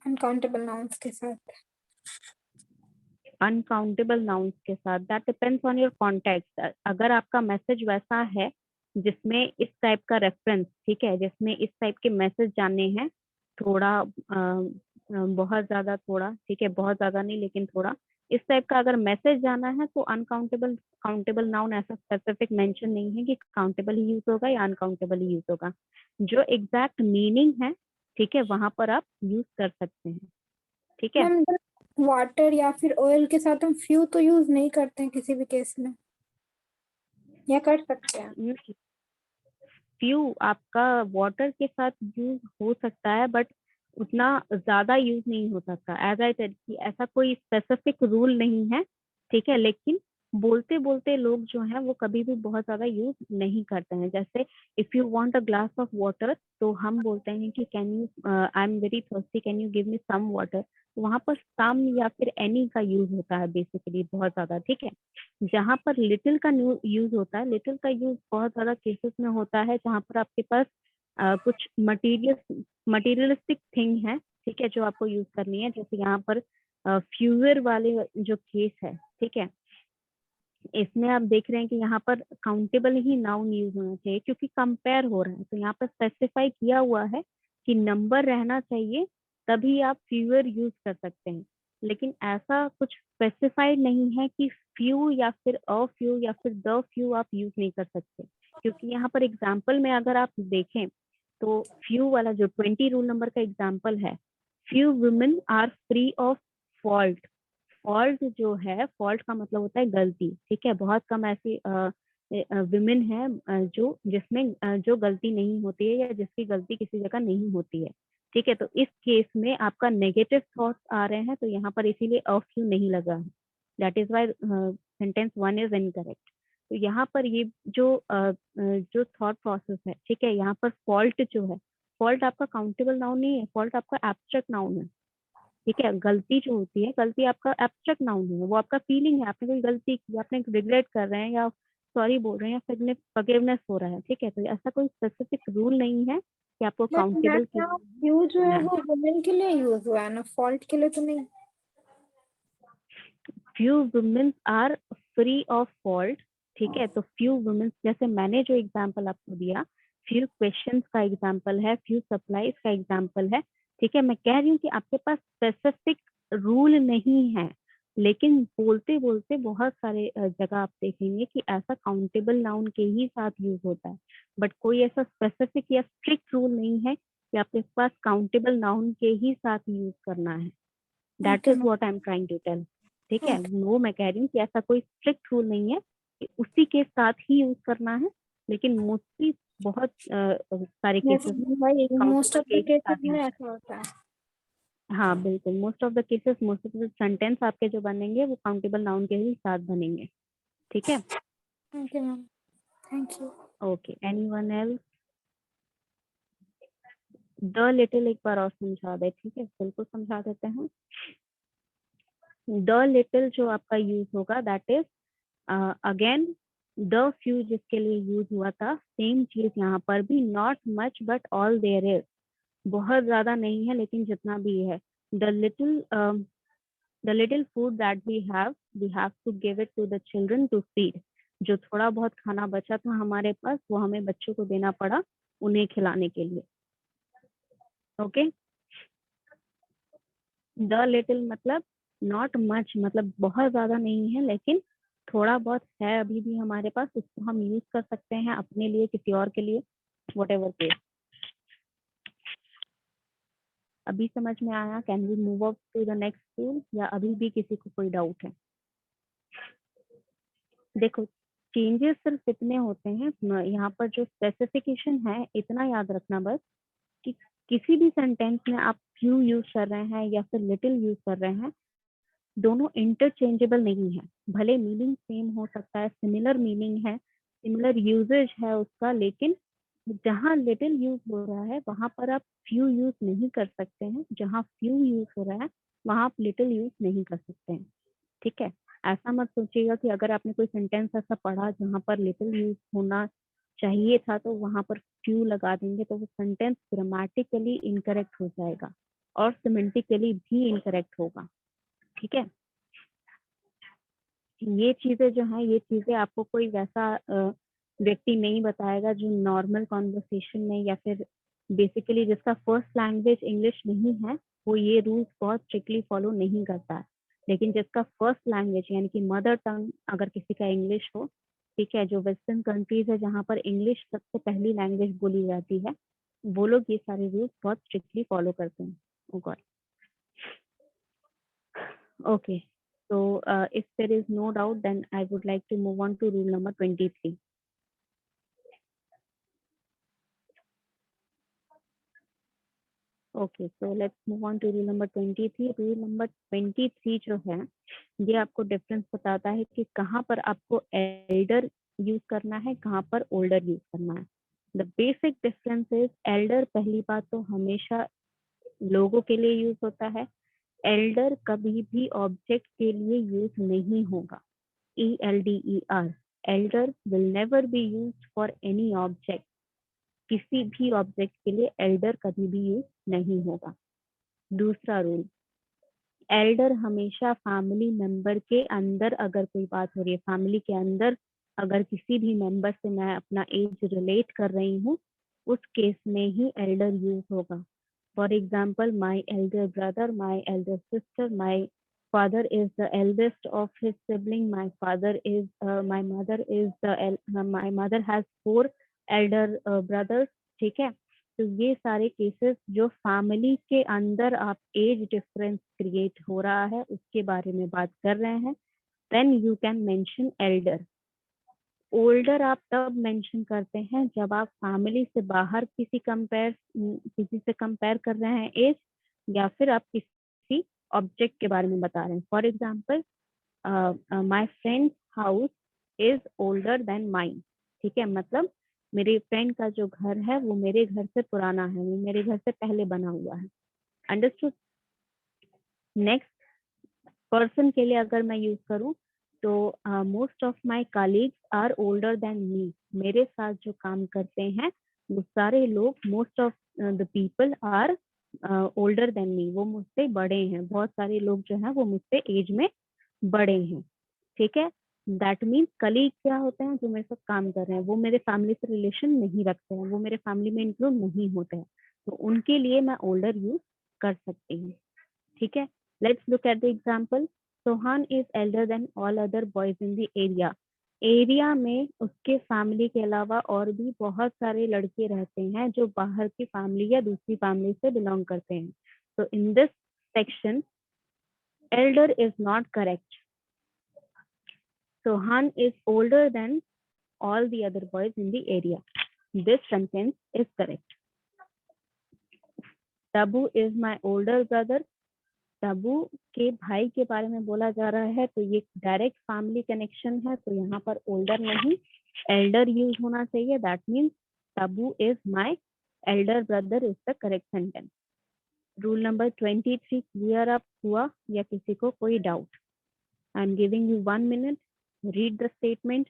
अनकाउंटेबल नाउन्स के साथ। अनकाउंटेबल नाउन्स के साथ, that depends on your context. अगर आपका मैसेज वैसा है जिसमें इस टाइप का रेफरेंस, ठीक है, जिसमें इस टाइप के मैसेज जाने हैं, थोड़ा बहुत ज्यादा, थोड़ा, ठीक है, बहुत ज्यादा नहीं लेकिन थोड़ा, इस टाइप का अगर मैसेज जाना है तो अनकाउंटेबल, काउंटेबल नाउन ऐसा स्पेसिफिक मेंशन नहीं है कि काउंटेबल ही यूज होगा या अनकाउंटेबल ही यूज होगा। जो एग्जैक्ट मीनिंग है, ठीक है, वहां पर आप यूज कर सकते हैं। ठीक है। मैम वाटर या फिर ऑयल के साथ हम फ्यू तो यूज नहीं करते हैं किसी भी केस में, या कर सकते हैं? फ्यू आपका वाटर के साथ यूज हो सकता है, बट उतना ज्यादा यूज नहीं हो सकता। एज आई सेड कि ऐसा कोई स्पेसिफिक रूल नहीं है, ठीक है। लेकिन बोलते बोलते लोग जो हैं वो कभी भी बहुत ज्यादा यूज नहीं करते हैं। जैसे if you want a glass of water, तो हम बोलते हैं कि can you, I am very thirsty, can you give me some water. तो वहां पर सम या फिर एनी का यूज होता है बेसिकली बहुत ज्यादा, ठीक है। जहाँ पर लिटिल का यूज होता है, लिटिल का यूज बहुत ज्यादा केसेस में होता है जहाँ पर आपके पास कुछ मटीरियलिस्टिक थिंग है, ठीक है, जो आपको यूज करनी है। जैसे यहाँ पर फ्यूअर वाले जो केस है, ठीक है, इसमें आप देख रहे हैं कि यहाँ पर काउंटेबल ही नाउन यूज होना चाहिए क्योंकि कंपेयर हो रहा है। तो यहाँ पर स्पेसिफाई किया हुआ है कि नंबर रहना चाहिए, तभी आप फ्यूअर यूज कर सकते हैं। लेकिन ऐसा कुछ स्पेसिफाइड नहीं है कि फ्यू या फिर अ फ्यू या फिर द फ्यू आप यूज नहीं कर सकते। क्योंकि यहाँ पर एग्जाम्पल में अगर आप देखें तो फ्यू वाला जो 20 रूल नंबर का एग्जाम्पल है, few women are free of fault. Fault जो है, फॉल्ट का मतलब होता है गलती, ठीक है। बहुत कम ऐसी विमेन है जो जिसमें जो गलती नहीं होती है या जिसकी गलती किसी जगह नहीं होती है, ठीक है। तो इस केस में आपका नेगेटिव थॉट्स आ रहे हैं, तो यहाँ पर इसीलिए अ फ्यू नहीं लगा है। That is why sentence 1 is incorrect. तो यहाँ पर ये जो थॉट प्रोसेस है, ठीक है, यहाँ पर फॉल्ट जो है, फॉल्ट आपका काउंटेबल नाउन नहीं है, फॉल्ट आपका एब्स्ट्रैक्ट नाउन है, ठीक है। गलती जो होती है, गलती आपका एब्स्ट्रैक्ट नाउन है, वो आपका फीलिंग है, आपने कोई गलती की, आपने रिग्रेट कर रहे हैं या सॉरी बोल रहे हैं या फिर फॉरगिवनेस हो रहा है, ठीक है। तो ऐसा कोई स्पेसिफिक रूल नहीं है कि आपको बट मैम काउंटेबल यहाँ फ्यू जो है करना है। वो वुमेन के लिए यूज हुआ है ना, फॉल्ट के लिए तो नहीं। Few women are free of fault, ठीक है। तो फ्यू वुमेन, जैसे मैंने जो एग्जांपल आपको दिया, फ्यू क्वेश्चंस का एग्जांपल है, फ्यू सप्लाईज का एग्जांपल है, ठीक है। मैं कह रही हूँ कि आपके पास स्पेसिफिक रूल नहीं है, लेकिन बोलते बोलते बहुत सारे जगह आप देखेंगे कि ऐसा काउंटेबल नाउन के ही साथ यूज होता है। बट कोई ऐसा स्पेसिफिक या स्ट्रिक्ट रूल नहीं है कि आपके पास काउंटेबल नाउन के ही साथ यूज करना है। That okay is ma'am. What I am trying to tell, ठीक है। ओके वो मैं कह रही हूँ कि ऐसा कोई स्ट्रिक्ट रूल नहीं है कि उसी के साथ ही यूज करना है, लेकिन मोस्टली बहुत सारे केसेस में भाई, मोस्ट काउंटेबल ऑफ के द ही साथ केसेस में यूज। ऐसा होता है। हाँ बिल्कुल, most of the cases, most of the sentence आपके जो बनेंगे वो काउंटेबल नाउन के ही साथ बनेंगे, ठीक है। Okay ma'am, thank you. Okay, anyone else? The little एक बार और समझा दे, ठीक है, बिल्कुल समझा देते हैं। द लिटिल जो आपका यूज होगा, that is again the few जिसके लिए यूज हुआ था, सेम चीज यहाँ पर भी, not much but all there is. बहुत ज्यादा नहीं है लेकिन जितना भी है। The little the little food that we have to give it to the children to feed. जो थोड़ा बहुत खाना बचा था हमारे पास, वो हमें बच्चों को देना पड़ा उन्हें खिलाने के लिए। ओके, द लिटिल मतलब नॉट मच, मतलब बहुत ज्यादा नहीं है लेकिन थोड़ा बहुत है अभी भी हमारे पास, उसको हम यूज कर सकते हैं अपने लिए, किसी और के लिए, वट एवर केस। अभी समझ में आया? Can we move up to the next tool, या अभी भी किसी को कोई डाउट है? देखो, चेंजेस सिर्फ इतने होते हैं, यहाँ पर जो स्पेसिफिकेशन है इतना याद रखना बस, कि किसी भी सेंटेंस में आप फ्यू यूज कर रहे हैं या फिर लिटिल यूज कर रहे हैं, दोनों इंटरचेंजेबल नहीं है। भले मीनिंग सेम हो सकता है, सिमिलर मीनिंग है, सिमिलर यूजेज है उसका, लेकिन जहाँ लिटिल यूज हो रहा है वहां पर आप फ्यू यूज नहीं कर सकते हैं, जहाँ फ्यू यूज हो रहा है वहां आप लिटिल यूज नहीं कर सकते हैं, ठीक है। ऐसा मत सोचिएगा कि अगर आपने कोई सेंटेंस ऐसा पढ़ा जहाँ पर लिटिल यूज होना चाहिए था तो वहां पर फ्यू लगा देंगे तो वो सेंटेंस ग्रामेटिकली इनकरेक्ट हो जाएगा और सिमेंटिकली भी इनकरेक्ट होगा, ठीक है। ये चीजें जो है, ये चीजें आपको कोई वैसा व्यक्ति नहीं बताएगा जो नॉर्मल कॉन्वर्सेशन में या फिर बेसिकली जिसका फर्स्ट लैंग्वेज इंग्लिश नहीं है, वो ये रूल्स बहुत स्ट्रिक्टली फॉलो नहीं करता है। लेकिन जिसका फर्स्ट लैंग्वेज यानी कि मदर टंग अगर किसी का इंग्लिश हो, ठीक है, जो वेस्टर्न कंट्रीज है जहाँ पर इंग्लिश सबसे पहली लैंग्वेज बोली जाती है, वो लोग ये सारे रूल्स बहुत स्ट्रिक्टली फॉलो करते हैं। ओ God, Okay. So if there is no doubt, then I would like to move on to rule number 23. Okay, so let's move on to rule number 23. Rule number 23 जो है, ये आपको difference बताता है कि कहाँ पर आपको एल्डर यूज करना है, कहाँ पर ओल्डर यूज करना है. The basic difference is Elder, पहली बात तो हमेशा लोगों के लिए यूज होता है. एल्डर कभी भी ऑब्जेक्ट के लिए यूज नहीं होगा. ELDER, Elder will never be used for any object. किसी भी ऑब्जेक्ट के लिए एल्डर कभी भी यूज नहीं होगा. दूसरा रूल, एल्डर हमेशा फैमिली मेंबर के अंदर, अगर कोई बात हो रही है फैमिली के अंदर, अगर किसी भी मेंबर से मैं अपना एज रिलेट कर रही हूँ, उस केस में ही एल्डर यूज होगा. For example, my elder brother, my elder sister, my father is the eldest of his sibling, my mother has 4 elder brothers. ठीक है, तो ये सारे केसेस जो फैमिली के अंदर आप एज डिफरेंस क्रिएट हो रहा है उसके बारे में बात कर रहे हैं, then you can mention elder. Older आप तब मेंशन करते हैं जब आप फैमिली से बाहर किसी से कंपेयर कर रहे हैं एज, या फिर आप किसी ऑब्जेक्ट के बारे में बता रहे हैं. For example, my friend house is older then mine. ठीक है, मतलब मेरे फ्रेंड का जो घर है वो मेरे घर से पुराना है, वो मेरे घर से पहले बना हुआ है. अंडरस्टूड. नेक्स्ट, पर्सन के लिए अगर मैं यूज करूं तो most of my colleagues are older than me. मेरे साथ जो काम करते हैं वो सारे लोग, most of the people are older than me, वो मुझसे बड़े हैं. बहुत सारे लोग जो हैं वो मुझसे एज में बड़े हैं. ठीक है, दैट मीन्स कलीग क्या होते हैं, जो मेरे साथ काम कर रहे हैं वो मेरे फैमिली से रिलेशन नहीं रखते हैं, वो मेरे फैमिली में इंक्लूड नहीं होते हैं, तो उनके लिए मैं ओल्डर यूज कर सकती हूँ. ठीक है, let's look at the example. Sohan is elder than all other boys in the area. Area में उसके फैमिली के अलावा और भी बहुत सारे लड़के रहते हैं जो बाहर की फैमिली या दूसरी फैमिली से बिलोंग करते हैं. तो in this section Elder is not correct. Sohan is older than all the other boys in the area. This sentence is correct. Tabu is my older brother. Tabu के भाई के बारे में बोला जा रहा है, तो ये डायरेक्ट फैमिली कनेक्शन है, तो यहाँ पर ओल्डर नहीं एल्डर यूज होना चाहिए. दैट मीन्स तबू is my elder brother is the correct sentence. Rule number 23 clear up हुआ या किसी को कोई doubt? I am giving you 1 minute. Read the statement,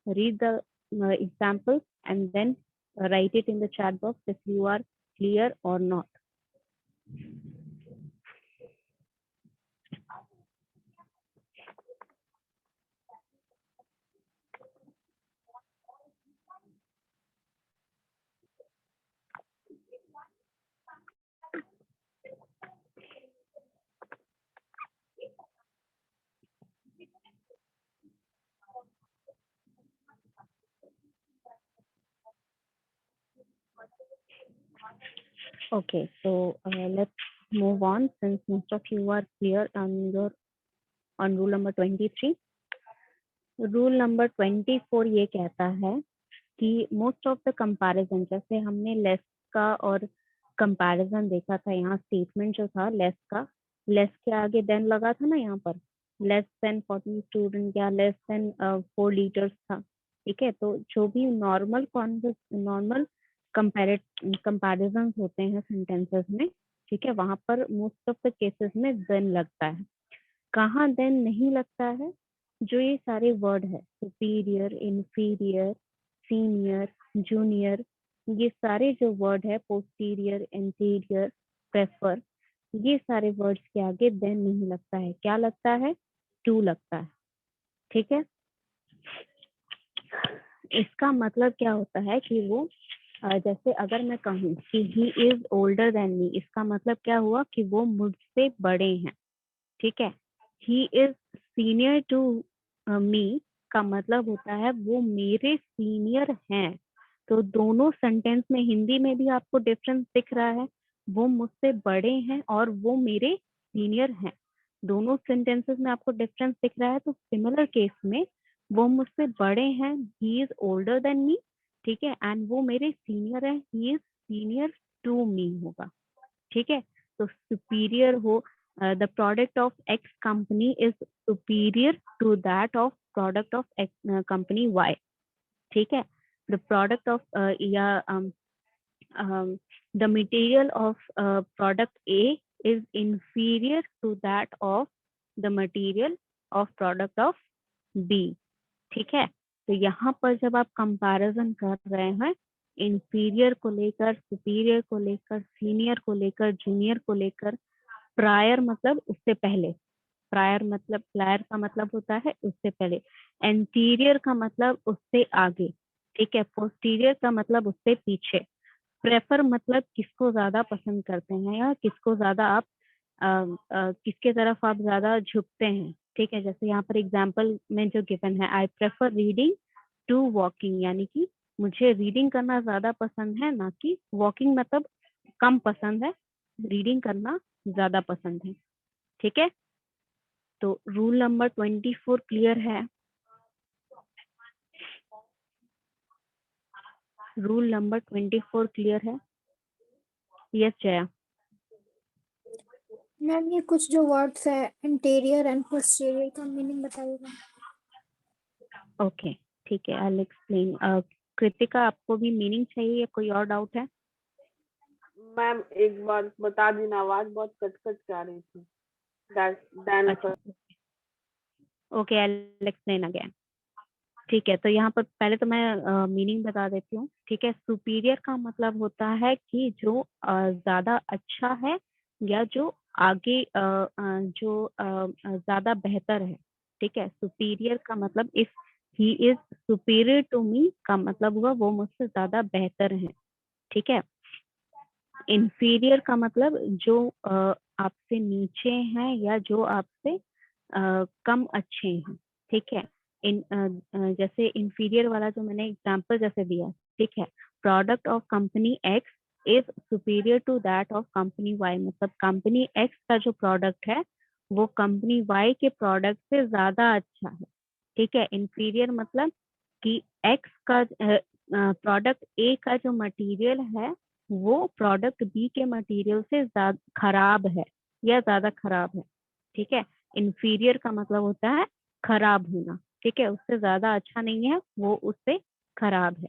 read the example and then write it in the chat box if you are clear or not. Okay, so let's move on since most of you are clear on rule number 23. Rule number 24 ये कहता है कि most of the comparison, जैसे हमने less का और comparison देखा था, यहाँ स्टेटमेंट जो था लेस का, लेस के आगे देन लगा था ना, यहाँ पर लेस देन 40 स्टूडेंट या लेस देन 4 लीटर्स था. ठीक है, तो जो भी नॉर्मल कंपैरिजन होते हैं सेंटेंसेस में, ठीक है, वहां पर मोस्ट ऑफ द केसेस में देन लगता है. कहाँ देन नहीं लगता है? जो ये सारे वर्ड है, सुपीरियर, इंफीरियर, सीनियर, जूनियर, ये सारे जो वर्ड है, पोस्टीरियर, इंटीरियर, प्रेफर, ये सारे वर्ड्स के आगे देन नहीं लगता है. क्या लगता है? टू लगता है. ठीक है, इसका मतलब क्या होता है कि वो जैसे अगर मैं कहूँ कि ही इज ओल्डर देन मी, इसका मतलब क्या हुआ कि वो मुझसे बड़े हैं. ठीक है, he is senior to me का मतलब होता है वो मेरे सीनियर हैं. तो दोनों सेंटेंस में हिंदी में भी आपको डिफरेंस दिख रहा है, वो मुझसे बड़े हैं और वो मेरे सीनियर हैं. दोनों सेंटेंसेस में आपको डिफरेंस दिख रहा है, तो सिमिलर केस में वो मुझसे बड़े हैं, he is older than me, ठीक है, एंड वो मेरे सीनियर है, he is senior to me होगा, ठीक है। तो सुपीरियर हो, the product of X company is superior to that of product of company Y, ठीक है। द प्रोडक्ट ऑफ या the material of product A is inferior to that of the material of product of B, ठीक है। तो यहाँ पर जब आप कंपैरिजन कर रहे हैं इंफीरियर को लेकर, सुपीरियर को लेकर, सीनियर को लेकर, जूनियर को लेकर, प्रायर मतलब उससे पहले, प्रायर का मतलब होता है उससे पहले, एंटीरियर का मतलब उससे आगे, ठीक है, पोस्टीरियर का मतलब उससे पीछे, प्रेफर मतलब किसको ज्यादा पसंद करते हैं या किसको ज्यादा आप किसके तरफ आप ज्यादा झुकते हैं, ठीक है। जैसे यहाँ पर एग्जाम्पल में जो गिवन है, I prefer reading to walking, यानी कि मुझे रीडिंग करना ज्यादा पसंद है, ना कि वॉकिंग मतलब कम पसंद है, रीडिंग करना ज्यादा पसंद है, ठीक है। तो रूल नंबर 24 क्लियर है? रूल नंबर 24 क्लियर है? यस जया। मैम ये कुछ जो वर्ड्स है इंटीरियर एंड पोस्टीरियर का मीनिंग बताइएगा। ओके, ठीक है, आई एक्सप्लेन। कृतिका, आपको भी मीनिंग चाहिए या कोई और डाउट है? मैम एक बार बता देना, आवाज बहुत कट कट के आ रही थी। अच्छा, ओके, आई एक्सप्लेन अगेन। ठीक है, तो यहाँ पर पहले तो मैं मीनिंग बता देती हूँ, ठीक है। सुपीरियर का मतलब होता है कि जो ज्यादा अच्छा है या जो आगे जो ज्यादा बेहतर है, ठीक है। सुपीरियर का मतलब if he is superior to me का मतलब हुआ वो मुझसे ज्यादा बेहतर है, ठीक है। इंफीरियर का मतलब जो आपसे नीचे हैं या जो आपसे कम अच्छे हैं, ठीक है। जैसे इंफीरियर वाला जो मैंने एग्जांपल जैसे दिया, ठीक है, product of company X is superior to that of company Y, मतलब कंपनी एक्स का जो प्रोडक्ट है वो कंपनी वाई के प्रोडक्ट से ज्यादा अच्छा है, ठीक है। इंफीरियर मतलब कि एक्स का प्रोडक्ट ए का जो मटेरियल है वो प्रोडक्ट बी के मटेरियल से ज्यादा खराब है या ज्यादा खराब है, ठीक है। इंफीरियर का मतलब होता है खराब होना, ठीक है, उससे ज्यादा अच्छा नहीं है, वो उससे खराब है।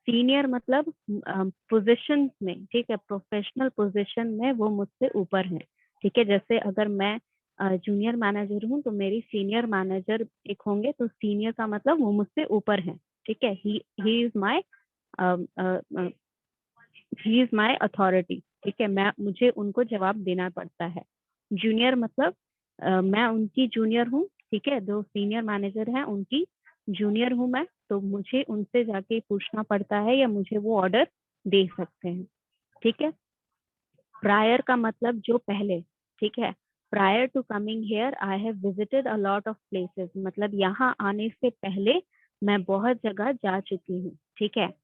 सीनियर मतलब पोजीशन में, ठीक है, प्रोफेशनल पोजीशन में वो मुझसे ऊपर है, ठीक है। जैसे अगर मैं जूनियर मैनेजर हूँ तो मेरी सीनियर मैनेजर एक होंगे, तो सीनियर का मतलब वो मुझसे ऊपर है, ठीक है। ही इज माई अथॉरिटी, ठीक है, मुझे उनको जवाब देना पड़ता है। जूनियर मतलब मैं उनकी जूनियर हूँ, ठीक है, जो सीनियर मैनेजर है उनकी जूनियर हूँ मैं, तो मुझे उनसे जाके पूछना पड़ता है या मुझे वो ऑर्डर दे सकते हैं, ठीक है। प्रायर का मतलब जो पहले, ठीक है, prior to coming here I have visited a lot of places, मतलब यहाँ आने से पहले मैं बहुत जगह जा चुकी हूँ, ठीक है।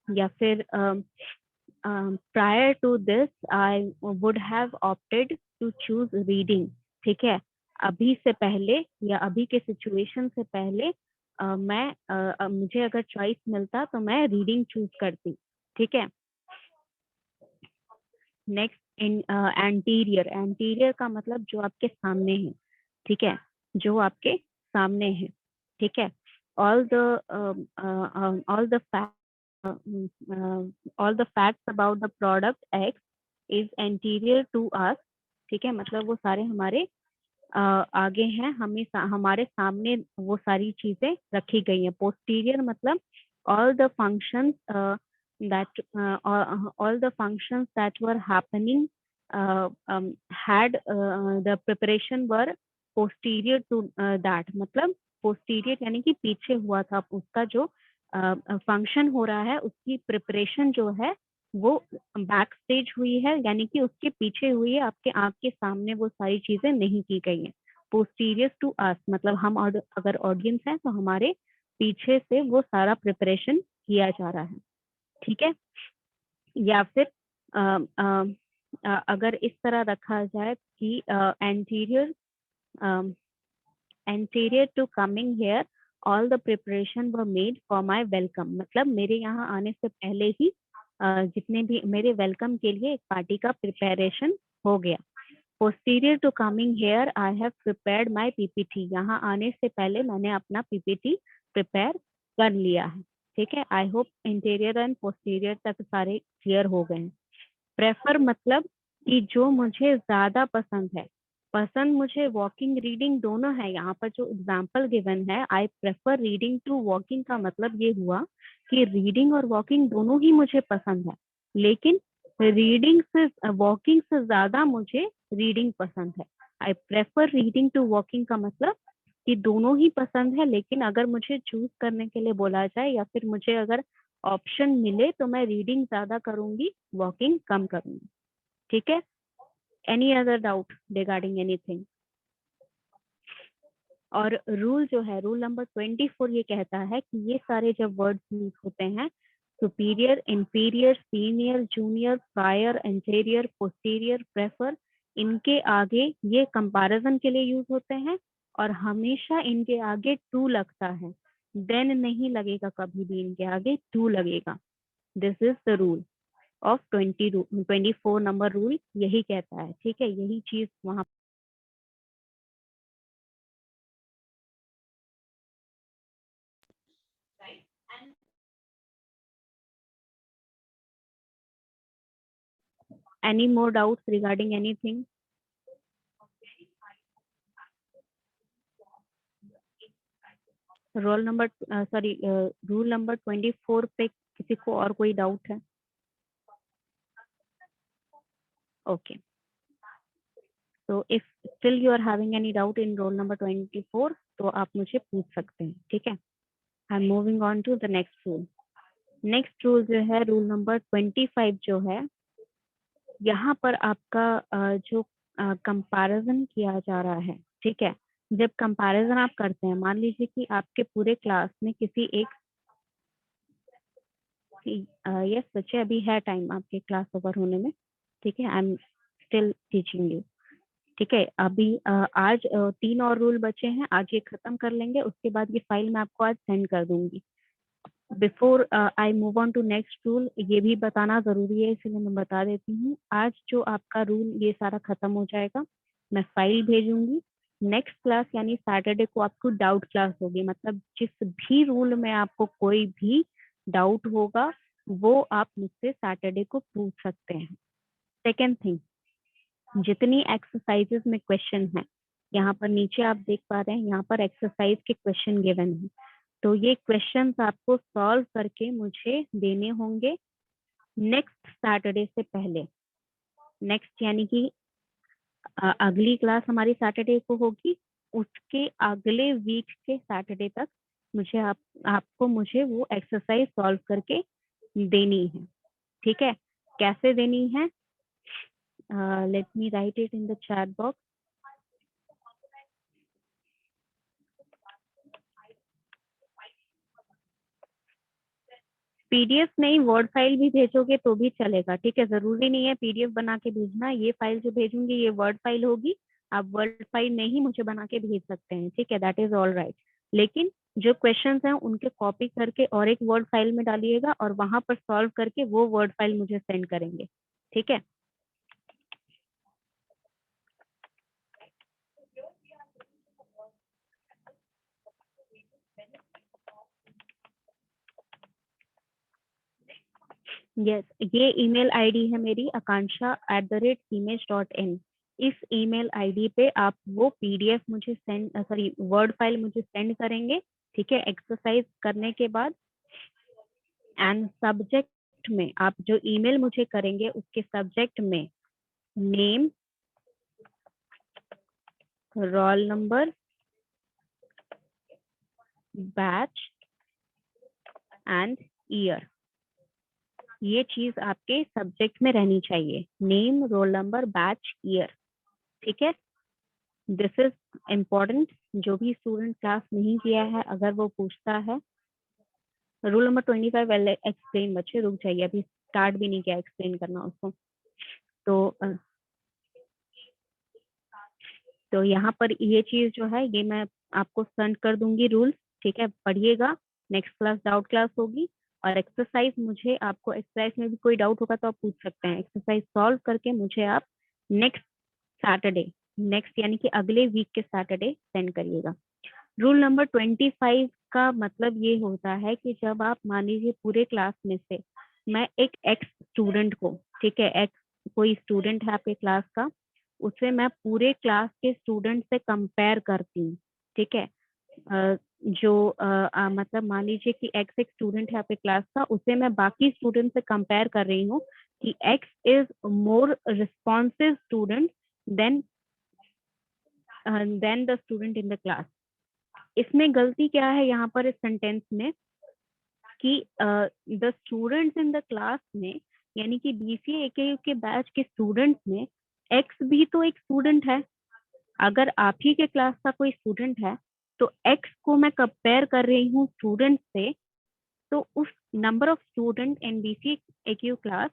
या फिर prior to this I would have opted to choose reading, ठीक है। अभी से पहले या अभी के सिचुएशन से पहले मुझे अगर चॉइस मिलता तो मैं रीडिंग चूज करती, ठीक है। नेक्स्ट इन एंटीरियर, एंटीरियर का मतलब जो आपके सामने है, ठीक है, जो आपके सामने है, ठीक है। All the all the facts about the product X is anterior to us, ठीक है, मतलब वो सारे हमारे आगे हैं, हमारे सामने वो सारी चीजें रखी गई हैं। पोस्टीरियर मतलब all the functions all the functions that were happening had the preparation were posterior to that, मतलब पोस्टीरियर यानी कि पीछे हुआ था, उसका जो फंक्शन हो रहा है उसकी प्रिपरेशन जो है वो बैक स्टेज हुई है, यानी कि उसके पीछे हुई है, आपके आंख के सामने वो सारी चीजें नहीं की गई हैं। पोस्टीरियर टू अस मतलब हम अगर ऑडियंस हैं तो हमारे पीछे से वो सारा प्रिपरेशन किया जा रहा है, ठीक है। या फिर अगर इस तरह रखा जाए कि anterior to coming here all the preparation were made for my welcome, मतलब मेरे यहाँ आने से पहले ही जितने भी मेरे वेलकम के लिए एक पार्टी का प्रिपरेशन हो गया। Posterior to coming here I have prepared my PPT, यहाँ आने से पहले मैंने अपना PPT प्रिपेयर कर लिया है। ठीक है, I hope interior and posterior तक सारे क्लियर हो गए हैं। प्रेफर मतलब कि जो मुझे ज्यादा पसंद है, पसंद मुझे वॉकिंग रीडिंग दोनों है। यहाँ पर जो एग्जाम्पल गिवन है I prefer reading to walking का मतलब ये हुआ कि रीडिंग और वॉकिंग दोनों ही मुझे पसंद है, लेकिन रीडिंग से वॉकिंग से ज्यादा मुझे रीडिंग पसंद है। I prefer reading to walking का मतलब कि दोनों ही पसंद है, लेकिन अगर मुझे चूज करने के लिए बोला जाए या फिर मुझे अगर ऑप्शन मिले तो मैं रीडिंग ज्यादा करूंगी, वॉकिंग कम करूंगी। ठीक है, any other doubt regarding anything? और रूल जो है, रूल नंबर 24 ये कहता है कि ये सारे जब वर्ड्स यूज होते हैं, superior, inferior, senior, junior, prior, anterior, posterior, prefer, इनके आगे ये कंपैरिजन के लिए यूज होते हैं और हमेशा इनके आगे टू लगता है, देन नहीं लगेगा, कभी भी इनके आगे टू लगेगा। This is the rule of 24 number rule, यही कहता है। ठीक है, यही चीज वहां any more doubts regarding anything? Roll number sorry rule number 24 पे किसी को और कोई डाउट है? ओके, तो if still you are having any doubt in roll number 24 तो आप मुझे पूछ सकते हैं। ठीक है, I am moving on to the next rule. Next rule जो है रूल नंबर 25 जो है, यहाँ पर आपका जो कंपैरिजन किया जा रहा है। ठीक है, जब कंपैरिजन आप करते हैं, मान लीजिए कि आपके पूरे क्लास में किसी एक यस बच्चे अभी है टाइम आपके क्लास ओवर होने में। ठीक है, I am still teaching you. ठीक है, अभी आज 3 और रूल बचे हैं, आज ये खत्म कर लेंगे, उसके बाद ये फाइल मैं आपको आज सेंड कर दूंगी। Before I move on to next rule, ये भी बताना जरूरी है इसलिए मैं बता देती हूँ, आज जो आपका रूल ये सारा खत्म हो जाएगा, मैं फाइल भेजूंगी। नेक्स्ट क्लास यानी सैटरडे को आपको डाउट क्लास होगी, मतलब जिस भी रूल में आपको कोई भी डाउट होगा वो आप मुझसे सैटरडे को पूछ सकते हैं। सेकेंड थिंग, जितनी एक्सरसाइजेस में क्वेश्चन है, यहाँ पर नीचे आप देख पा रहे हैं, यहाँ पर एक्सरसाइज के क्वेश्चन गिवन है, तो ये क्वेश्चंस आपको सॉल्व करके मुझे देने होंगे नेक्स्ट सैटरडे से पहले। नेक्स्ट यानी कि अगली क्लास हमारी सैटरडे को होगी, उसके अगले वीक के सैटरडे तक मुझे आपको मुझे वो एक्सरसाइज सॉल्व करके देनी है। ठीक है, कैसे देनी है? Let me right it in the chat box. PDF नहीं, वर्ड फाइल भी भेजोगे तो भी चलेगा। ठीक है, जरूरी नहीं है पीडीएफ बना के भेजना, ये फाइल जो भेजूंगी ये वर्ड फाइल होगी, आप वर्ड फाइल में ही मुझे बना के भेज सकते हैं। ठीक है, दैट इज ऑल राइट, लेकिन जो क्वेश्चंस हैं उनके कॉपी करके और एक वर्ड फाइल में डालिएगा और वहां पर सॉल्व करके वो वर्ड फाइल मुझे सेंड करेंगे। ठीक है, यस, ये ईमेल आईडी है मेरी akansha@image.in। इस ईमेल आईडी पे आप वो पीडीएफ मुझे सेंड सॉरी वर्ड फाइल मुझे सेंड करेंगे। ठीक है, एक्सरसाइज करने के बाद, एंड सब्जेक्ट में आप जो ईमेल मुझे करेंगे उसके सब्जेक्ट में name, roll number, batch and year, ये चीज आपके सब्जेक्ट में रहनी चाहिए, name, roll number, batch, year. ठीक है, दिस इज इम्पोर्टेंट। जो भी स्टूडेंट क्लास नहीं किया है अगर वो पूछता है, रूल नंबर 25 एक्सप्लेन, बच्चे रुक जाइए, अभी स्टार्ट भी नहीं किया एक्सप्लेन करना उसको। तो यहाँ पर ये चीज जो है ये मैं आपको सेंड कर दूंगी रूल्स, ठीक है, पढ़िएगा। नेक्स्ट क्लास डाउट क्लास होगी। और एक्सरसाइज मुझे आपको एक्सरसाइज में भी कोई डाउट होगा तो आप पूछ सकते हैं। एक्सरसाइज सॉल्व करके मुझे आप नेक्स्ट सैटरडे, नेक्स्ट यानी कि अगले वीक के सैटरडे सेंड करिएगा। रूल नंबर 25 का मतलब ये होता है कि जब आप मान लीजिए पूरे क्लास में से मैं एक एक्स स्टूडेंट को, ठीक है, एक्स कोई स्टूडेंट है आपके क्लास का, उसे मैं पूरे क्लास के स्टूडेंट से कंपेयर करती हूँ, ठीक है। मतलब मान लीजिए कि एक्स एक स्टूडेंट है आपके क्लास का, उसे मैं बाकी स्टूडेंट से कंपेयर कर रही हूँ कि X is more responsive student than the student in the class. इसमें गलती क्या है यहाँ पर इस सेंटेंस में कि the students in the class में, यानी कि बीसीए एकेयू के बैच के स्टूडेंट्स में एक्स भी तो एक स्टूडेंट है। अगर आप ही के क्लास का कोई स्टूडेंट है तो एक्स को मैं कंपेयर कर रही हूँ स्टूडेंट से, तो उस number of student in BCA AKU class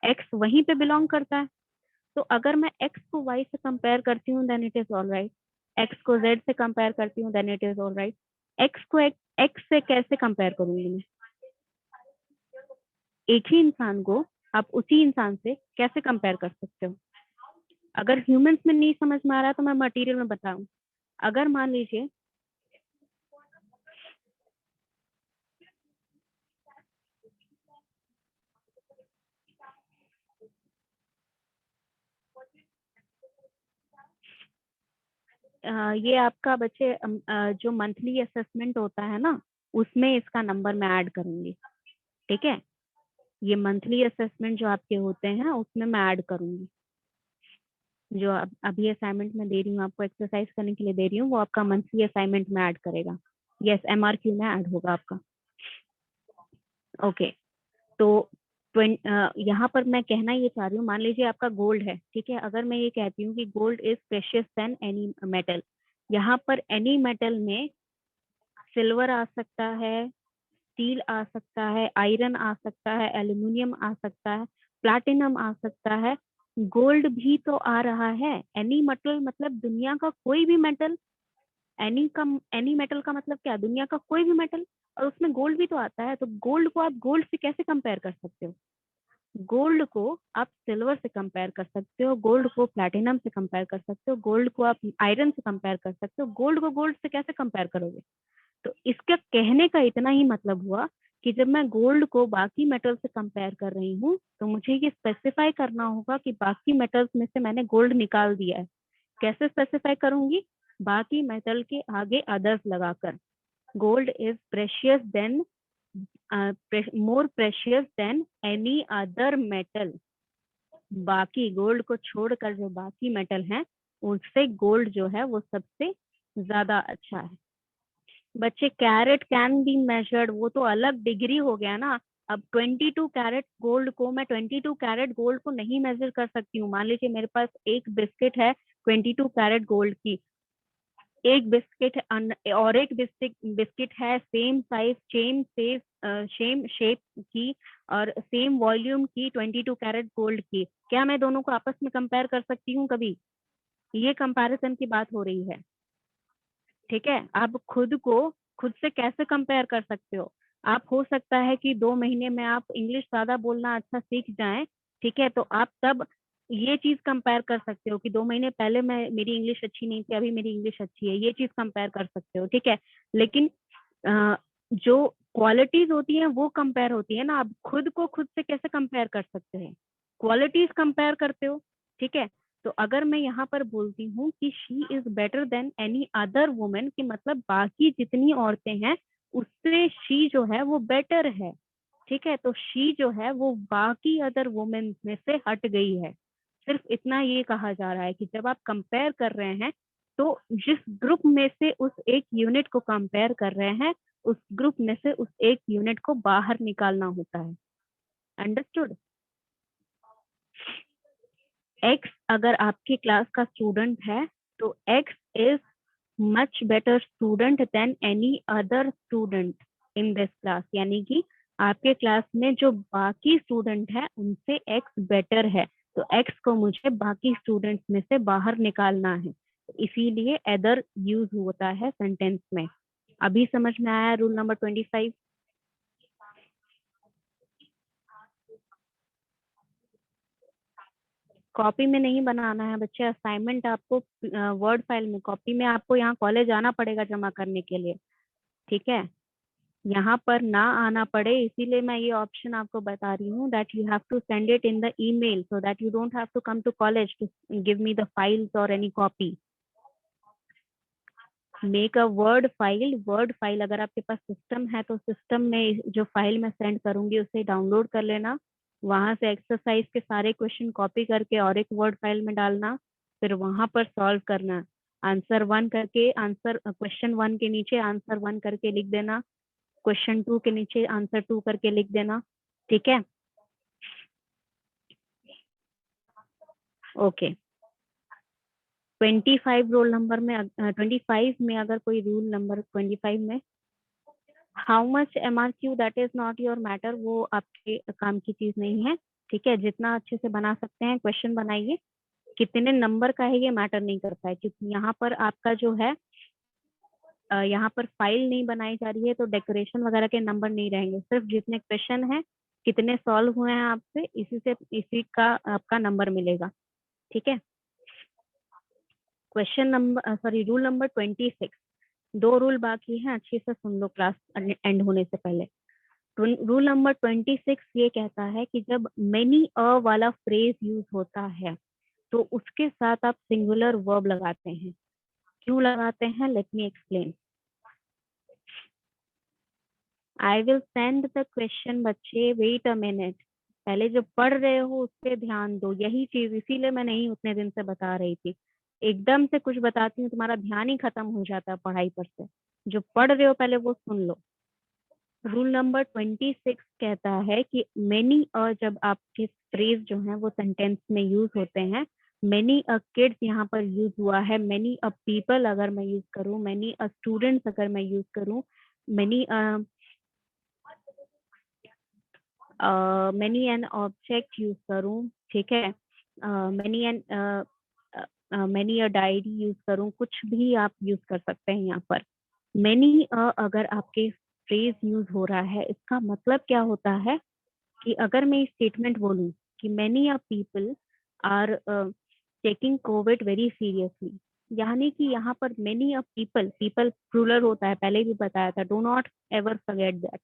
X वहीं पे बिलोंग करता है। तो अगर मैं एक्स को वाई से कंपेयर करती हूँ then it is all right, X को जेड से कंपेयर करती हूँ then it is all right. X को एक्स से कैसे कंपेयर करूंगी मैं? एक ही इंसान को आप उसी इंसान से कैसे कंपेयर कर सकते हो? अगर ह्यूमंस में नहीं समझ में आ रहा है तो मैं मटेरियल में बताऊं। अगर मान लीजिए ये आपका बच्चे जो मंथली असेसमेंट होता है ना, उसमें इसका नंबर मैं ऐड करूंगी, ठीक है। ये मंथली असेसमेंट जो आपके होते हैं उसमें मैं ऐड करूंगी। जो अभी असाइनमेंट में दे रही हूँ आपको, एक्सरसाइज करने के लिए दे रही हूँ, वो आपका मंथली असाइनमेंट में ऐड करेगा। यस, एमआरक्यू में ऐड होगा आपका। ओके, तो यहाँ पर मैं कहना ये चाह रही हूँ, मान लीजिए आपका गोल्ड है, ठीक है। अगर मैं ये कहती हूँ कि gold is precious than any metal, यहाँ पर एनी मेटल में सिल्वर आ सकता है, स्टील आ सकता है, आयरन आ सकता है, एल्यूमिनियम आ सकता है, प्लैटिनम आ सकता है, गोल्ड भी तो आ रहा है। एनी मेटल मतलब दुनिया का कोई भी मेटल। एनी मेटल का मतलब क्या? दुनिया का कोई भी मेटल, और उसमें गोल्ड भी तो आता है। तो गोल्ड को आप गोल्ड से कैसे कंपेयर कर सकते हो? गोल्ड को आप सिल्वर से कंपेयर कर सकते हो, गोल्ड को प्लैटिनम से कंपेयर कर सकते हो, गोल्ड को आप आयरन से कंपेयर कर सकते हो। गोल्ड को गोल्ड से कैसे कंपेयर करोगे? तो इसका कहने का इतना ही मतलब हुआ कि जब मैं गोल्ड को बाकी मेटल से कंपेयर कर रही हूँ तो मुझे ये स्पेसिफाई करना होगा कि बाकी मेटल्स में से मैंने गोल्ड निकाल दिया है। कैसे स्पेसिफाई करूंगी? बाकी मेटल के आगे अदर्स लगाकर। Gold is precious than more precious than any other metal. बाकी गोल्ड को छोड़कर जो बाकी मेटल हैं उससे गोल्ड जो है वो सबसे ज्यादा अच्छा है। बच्चे, कैरेट कैन बी मेजर्ड, वो तो अलग डिग्री हो गया ना। अब 22 कैरेट गोल्ड को मैं 22 कैरेट गोल्ड को नहीं मेजर कर सकती हूँ। मान लीजिए मेरे पास एक बिस्किट है 22 कैरेट गोल्ड की, एक बिस्किट और एक बिस्किट है सेम साइज, सेम शेप की और सेम वॉल्यूम की 22 कैरेट गोल्ड की। क्या मैं दोनों को आपस में कंपेयर कर सकती हूँ कभी? ये कंपैरिजन की बात हो रही है, ठीक है। आप खुद को खुद से कैसे कंपेयर कर सकते हो? आप हो सकता है कि 2 महीने में आप इंग्लिश ज्यादा बोलना अच्छा सीख जाएं, ठीक है, तो आप तब ये चीज कंपेयर कर सकते हो कि 2 महीने पहले मैं मेरी इंग्लिश अच्छी नहीं थी, अभी मेरी इंग्लिश अच्छी है। ये चीज कंपेयर कर सकते हो, ठीक है। लेकिन जो क्वालिटीज होती है वो कंपेयर होती है ना। आप खुद को खुद से कैसे कंपेयर कर सकते हैं? क्वालिटीज कंपेयर करते हो, ठीक है। तो अगर मैं यहाँ पर बोलती हूँ कि she is better than any other women, कि मतलब बाकी जितनी औरतें हैं उससे शी जो है वो बेटर है, ठीक है। तो शी जो है वो बाकी अदर वुमेन में से हट गई है। सिर्फ इतना ये कहा जा रहा है कि जब आप कंपेयर कर रहे हैं तो जिस ग्रुप में से उस एक यूनिट को कंपेयर कर रहे हैं उस ग्रुप में से उस एक यूनिट को बाहर निकालना होता है। अंडरस्टूड? एक्स अगर आपकी क्लास का स्टूडेंट है तो X is much better student than any other student in this class, यानी कि आपके क्लास में जो बाकी स्टूडेंट है उनसे एक्स बेटर है। तो एक्स को मुझे बाकी स्टूडेंट्स में से बाहर निकालना है, तो इसीलिए अदर यूज होता है सेंटेंस में। अभी समझ में आया रूल नंबर 25? कॉपी में नहीं बनाना है बच्चे, असाइनमेंट आपको वर्ड फाइल में, कॉपी में आपको यहाँ कॉलेज आना पड़ेगा जमा करने के लिए, ठीक है? यहाँ पर ना आना पड़े इसीलिए मैं ये ऑप्शन आपको बता रही हूँ, that you have to send it in the email so that you don't have to come to college to give me the files और any copy. Make a word file अगर आपके पास सिस्टम है तो system में जो file मैं send करूंगी उसे डाउनलोड कर लेना, वहां से एक्सरसाइज के सारे क्वेश्चन कॉपी करके और एक वर्ड फाइल में डालना, फिर वहां पर सॉल्व करना, आंसर 1 करके आंसर क्वेश्चन 1 के नीचे आंसर 1 करके लिख देना, क्वेश्चन 2 के नीचे आंसर 2 करके लिख देना, ठीक है? ओके 25 रोल नंबर में 25 में अगर कोई रूल नंबर 25 में how much MRQ that is not your matter, वो आपके काम की चीज नहीं है, ठीक है? जितना अच्छे से बना सकते हैं क्वेश्चन बनाइए, कितने नंबर का है ये मैटर नहीं करता है, क्योंकि यहाँ पर आपका जो है यहाँ पर फाइल नहीं बनाई जा रही है तो डेकोरेशन वगैरह के नंबर नहीं रहेंगे, सिर्फ जितने क्वेश्चन है कितने सॉल्व हुए हैं आपसे इसी का आपका नंबर मिलेगा, ठीक है? Question number sorry rule number 26, 2 rule बाकी हैं, अच्छे से सुन लो क्लास एंड होने से पहले। रूल नंबर 26 ये कहता है कि जब मेनी अ वाला फ्रेज यूज होता है तो उसके साथ आप सिंगुलर वर्ब लगाते हैं। क्यों लगाते हैं? Let me explain. I will send the question, बच्चे वेट अ मिनट, पहले जो पढ़ रहे हो उस पर ध्यान दो, यही चीज इसीलिए मैं नहीं उतने दिन से बता रही थी, एकदम से कुछ बताती हूँ तुम्हारा ध्यान ही खत्म हो जाता है पढ़ाई पर से, जो पढ़ रहे हो पहले वो सुन लो। रूल नंबर 26 कहता है कि मेनी अ जब आपके फ्रेज जो है वो सेंटेंस में यूज होते हैं, मेनी अ किड्स यहाँ पर यूज हुआ है, मेनी अ पीपल अगर मैं यूज करूँ, मेनी अ स्टूडेंट्स अगर मैं यूज करूँ, मेनी एन ऑब्जेक्ट यूज करूँ, ठीक है? मेनी अ डायरी यूज करूँ, कुछ भी आप यूज कर सकते हैं यहाँ पर। मेनी अगर आपके फ्रेज यूज हो रहा है इसका मतलब क्या होता है कि अगर मैं स्टेटमेंट बोलूं कि many a people are taking COVID very seriously, यानी कि यहाँ पर मेनी अ पीपल प्लूरल होता है, पहले भी बताया था, do not ever forget that,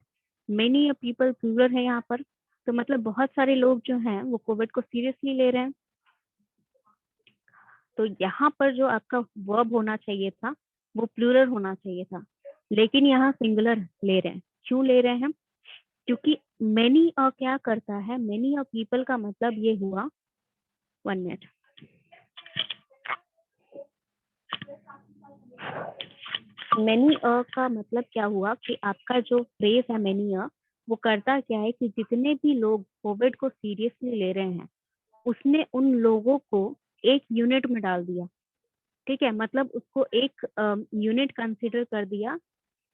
many a people plural है यहाँ पर, तो मतलब बहुत सारे लोग जो हैं वो कोविड को सीरियसली ले रहे हैं, तो यहाँ पर जो आपका वर्ब होना चाहिए था वो प्लूरल होना चाहिए था, लेकिन यहाँ सिंगुलर ले रहे हैं। क्यों ले रहे हैं? क्योंकि मेनी अ क्या करता है, मेनी अ पीपल का मतलब ये हुआ, 1 मिनट, मेनी अ का मतलब क्या हुआ कि आपका जो फ्रेज है मेनी अ, वो करता क्या है कि जितने भी लोग कोविड को सीरियसली ले रहे हैं उसने उन लोगों को एक यूनिट में डाल दिया, ठीक है? मतलब उसको एक यूनिट कंसीडर कर दिया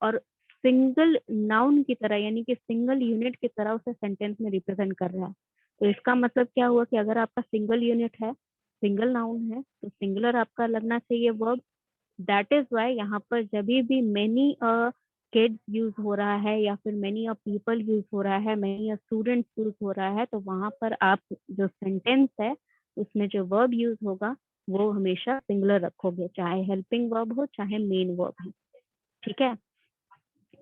और सिंगल नाउन की तरह, यानी कि सिंगल यूनिट की तरह उसे सेंटेंस में रिप्रेजेंट कर रहा है। तो इसका मतलब क्या हुआ कि अगर आपका सिंगल यूनिट है, सिंगल नाउन है, तो सिंगुलर आपका लगना चाहिए वर्ब। दैट इज वाई यहाँ पर जब भी मेनी अ किड्स यूज हो रहा है या फिर मेनी अ पीपल यूज हो रहा है, मेनी अ स्टूडेंट्स यूज हो रहा है, तो वहां पर आप जो सेंटेंस है उसमें जो वर्ब यूज होगा वो हमेशा सिंगुलर रखोगे, चाहे हेल्पिंग वर्ब हो चाहे मेन वर्ब हो, ठीक है?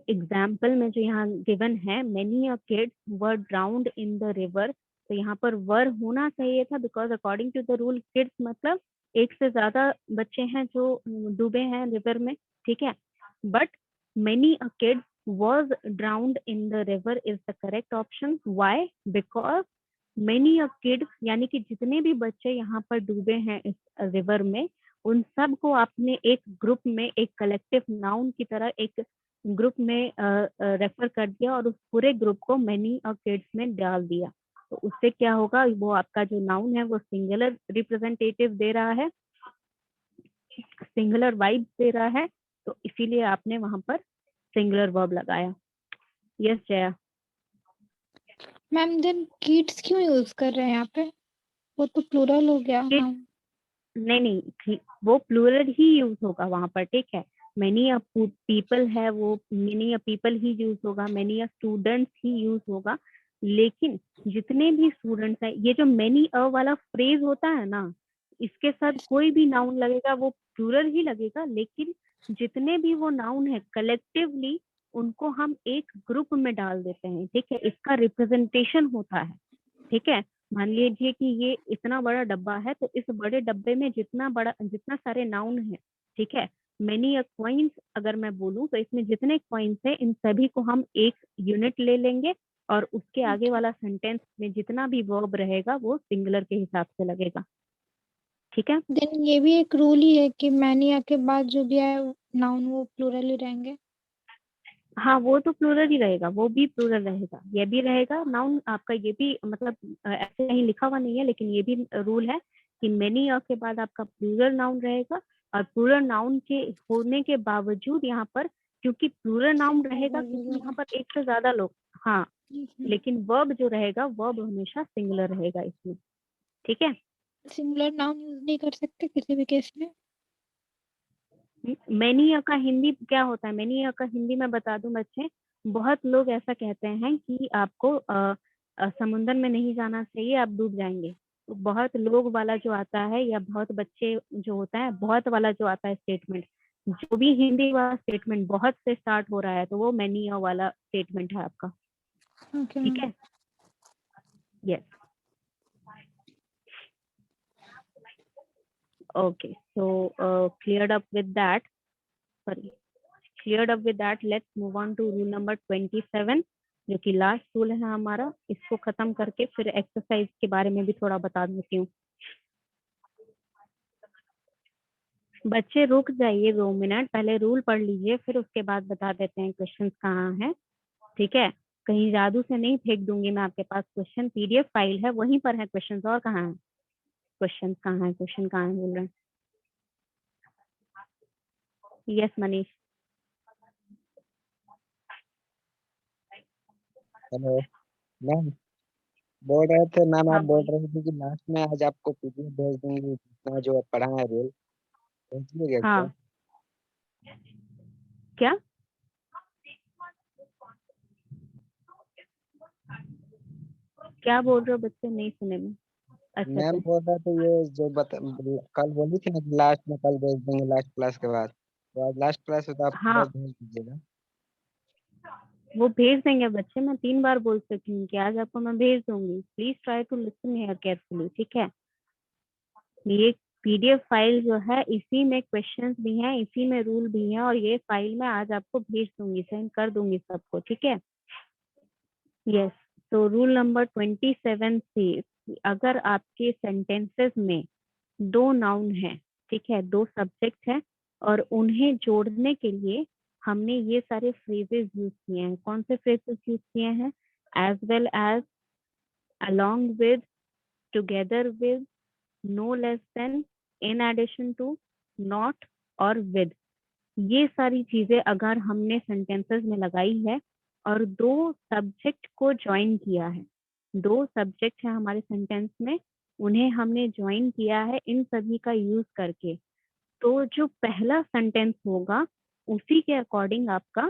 एग्जाम्पल में जो यहाँ गिवन है, many a kids were drowned in the river, तो यहाँ पर वर होना चाहिए था, because according to the rule kids मतलब एक से ज्यादा बच्चे हैं जो डूबे हैं रिवर में, ठीक है? But many a kids was drowned in the river is the correct option. Why? Because many a kids, यानी कि जितने भी बच्चे यहाँ पर डूबे हैं इस रिवर में, उन सब को आपने एक ग्रुप में, एक कलेक्टिव नाउन की तरह एक ग्रुप में रेफर कर दिया और उस पूरे ग्रुप को मेनी अ किड्स में डाल दिया, तो उससे क्या होगा, वो आपका जो नाउन है वो सिंगुलर रिप्रेजेंटेटिव दे रहा है, सिंगुलर वाइब दे रहा है, तो इसीलिए आपने वहां पर सिंगुलर वर्ब लगाया। Yes Jaya. Ma'am then kids क्यों यूज कर रहे हैं यहाँ पे? वो तो प्लूरल हो गया। कि- हाँ नहीं, वो प्लूरल ही यूज होगा वहां पर, ठीक है। मेनी अ पीपल है, वो मेनी अ पीपल ही यूज होगा, मेनी अ स्टूडेंट्स ही यूज होगा। लेकिन जितने भी स्टूडेंट्स है, ये जो मेनी अ वाला फ्रेज होता है ना, इसके साथ कोई भी नाउन लगेगा वो प्लूरल ही लगेगा। लेकिन जितने भी वो नाउन है कलेक्टिवली उनको हम एक ग्रुप में डाल देते हैं, ठीक है। इसका रिप्रेजेंटेशन होता है, ठीक है। मान लीजिए कि ये इतना बड़ा डब्बा है, तो इस बड़े डब्बे में जितना सारे नाउन है, ठीक है। मेनी अ कॉइन्स अगर मैं बोलूं तो इसमें जितने कॉइन्स है इन सभी को हम एक यूनिट ले लेंगे, और उसके आगे वाला सेंटेंस में जितना भी वर्ब रहेगा वो सिंगुलर के हिसाब से लगेगा, ठीक है। देन ये भी एक रूल ही है कि मैनिया के बाद जो भी आए नाउन वो प्लूरल ही रहेंगे। हाँ, वो तो प्लूरल ही रहेगा, वो भी प्लूरल रहेगा, ये भी रहेगा नाउन आपका। ये भी मतलब ऐसे कहीं लिखा हुआ नहीं है, लेकिन ये भी रूल है कि मेनी के बाद आपका प्लूरल नाउन रहेगा। और प्लूरल नाउन के होने के बावजूद यहाँ पर, क्योंकि प्लूरल नाउन रहेगा क्योंकि यहाँ पर एक से ज्यादा लोग, हाँ, लेकिन वर्ब जो रहेगा वर्ब हमेशा सिंगुलर रहेगा इसमें, ठीक है। सिंगुलर नाउन यूज नहीं कर सकते किसी भी केस में। मैनी का हिंदी क्या होता है? मैनी का हिंदी मैं बता दूं बच्चे, बहुत लोग ऐसा कहते हैं कि आपको समुंदर में नहीं जाना चाहिए, आप डूब जाएंगे। तो बहुत लोग वाला जो आता है, या बहुत बच्चे जो होता है, बहुत वाला जो आता है स्टेटमेंट, जो भी हिंदी वाला स्टेटमेंट बहुत से स्टार्ट हो रहा है, तो वो मैनी वाला स्टेटमेंट है आपका, ओके ठीक है। Yes, okay. So cleared up with that, sorry, cleared up with that, let's move on to rule number 27, जो कि लास्ट रूल है हमारा। इसको खत्म करके फिर एक्सरसाइज के बारे में भी थोड़ा बता देती हूँ। बच्चे रुक जाइए 2 मिनट, पहले रूल पढ़ लीजिए, फिर उसके बाद बता देते हैं क्वेश्चंस कहाँ हैं, ठीक है। कहीं जादू से नहीं फेंक दूंगी मैं आपके पास क्वेश्चन, पीडीएफ फाइल है वहीं पर है क्वेश्चंस, और कहाँ है क्वेश्चन? कहाँ है क्वेश्चन? कहाँ है बोल रहे हैं? यस मनीष। हेलो मैम, बोल रहे थे मैम, आप हाँ बोल बोलिए। रहे थे कि लास्ट में आज आपको पीडीएफ भेज दूंगी जितना जो पढ़ा है रोल, भेज दीजिएगा क्या? हाँ, क्या क्या बोल रहे हो बच्चे? नहीं सुने में। अच्छा मैम अच्छा। बोल रहे थे ये जो कल बोली थी ना कि लास्ट में कल भेज देंगे लास्ट क्लास के बाद, तो आज लास्ट क्लास है तो आप हाँ, पूरा भेज दीजिएगा। वो भेज देंगे बच्चे, मैं 3 बार बोल चुकी हूँ कि आज आपको मैं भेज दूंगी। Please try to listen here carefully, ठीक है। ये पीडीएफ फाइल जो है, इसी में क्वेश्चंस भी हैं, इसी में रूल भी हैं, और ये फाइल मैं आज आपको भेज दूंगी, सेंड कर दूंगी सबको, ठीक है। यस। तो रूल नंबर 27 से, अगर आपके सेंटेंसेस में 2 नाउन है, ठीक है, 2 सब्जेक्ट है, और उन्हें जोड़ने के लिए हमने ये सारे फ्रेजेस यूज किए हैं। कौन से फ्रेजेस यूज किए हैं? As well as, along with, together with, no less than, in addition to, not और with। ये सारी चीजें अगर हमने सेंटेंसेस में लगाई है और 2 सब्जेक्ट को ज्वाइन किया है, 2 सब्जेक्ट है हमारे सेंटेंस में, उन्हें हमने ज्वाइन किया है इन सभी का यूज करके, तो जो पहला सेंटेंस होगा उसी के अकॉर्डिंग आपका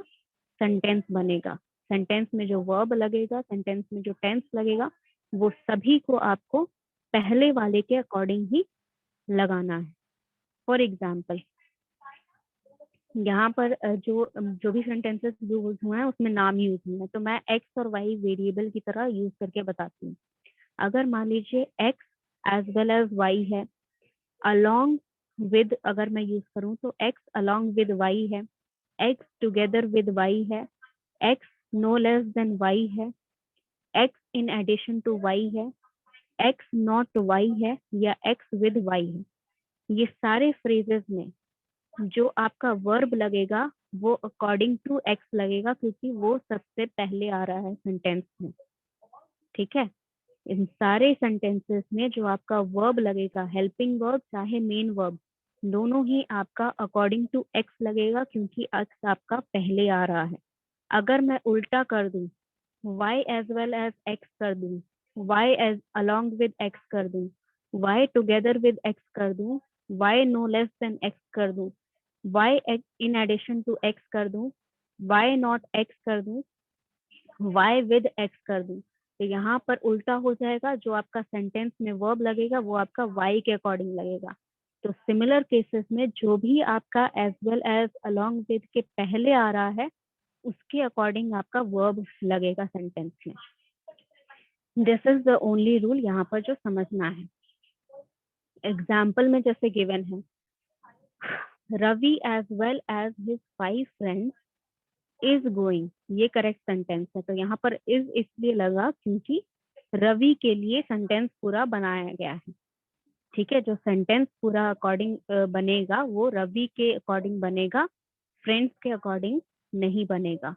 सेंटेंस बनेगा। सेंटेंस में जो वर्ब लगेगा, सेंटेंस में जो टेंस लगेगा, वो सभी को आपको पहले वाले के अकॉर्डिंग ही लगाना है। फॉर एग्जाम्पल, यहाँ पर जो भी सेंटेंसेस यूज हुए हैं उसमें नाम यूज हुए हैं, तो मैं एक्स और वाई वेरिएबल की तरह यूज करके बताती हूँ। अगर मान लीजिए X as well as Y है, अलोंग विद अगर मैं यूज करूँ तो एक्स अलोंग विद वाई है, एक्स टुगेदर विद वाई है, X no less than Y है, X in addition to Y है, एक्स नॉट वाई है, या एक्स विद वाई है। ये सारे फ्रेजेस में जो आपका वर्ब लगेगा वो अकॉर्डिंग टू एक्स लगेगा, क्योंकि वो सबसे पहले आ रहा है सेंटेंस में, ठीक है। इन सारे सेंटेंसेस में जो आपका वर्ब लगेगा, हेल्पिंग वर्ब चाहे मेन वर्ब, दोनों ही आपका अकॉर्डिंग टू एक्स लगेगा, क्योंकि एक्स आपका पहले आ रहा है। अगर मैं उल्टा कर दूं, y as well as x कर दूं, y as along with x कर दूं, y टुगेदर विद x कर दूं, y no less than x कर दूं, y in addition to x कर दूं, y नॉट x कर दूं, y विद x कर दूं, तो यहाँ पर उल्टा हो जाएगा। जो आपका सेंटेंस में वर्ब लगेगा वो आपका y के अकॉर्डिंग लगेगा। तो सिमिलर केसेस में जो भी आपका as well as along with के पहले आ रहा है उसके अकॉर्डिंग आपका वर्ब लगेगा सेंटेंस में। This is the only rule यहाँ पर जो समझना है। एग्जाम्पल में जैसे गिवन है, Ravi as well as his 5 friends is going, ये करेक्ट सेंटेंस है। तो यहाँ पर इज इसलिए लगा क्योंकि रवि के लिए सेंटेंस पूरा बनाया गया है। ठीक है, जो सेंटेंस पूरा अकॉर्डिंग बनेगा वो रवि के अकॉर्डिंग बनेगा, फ्रेंड्स के अकॉर्डिंग नहीं बनेगा।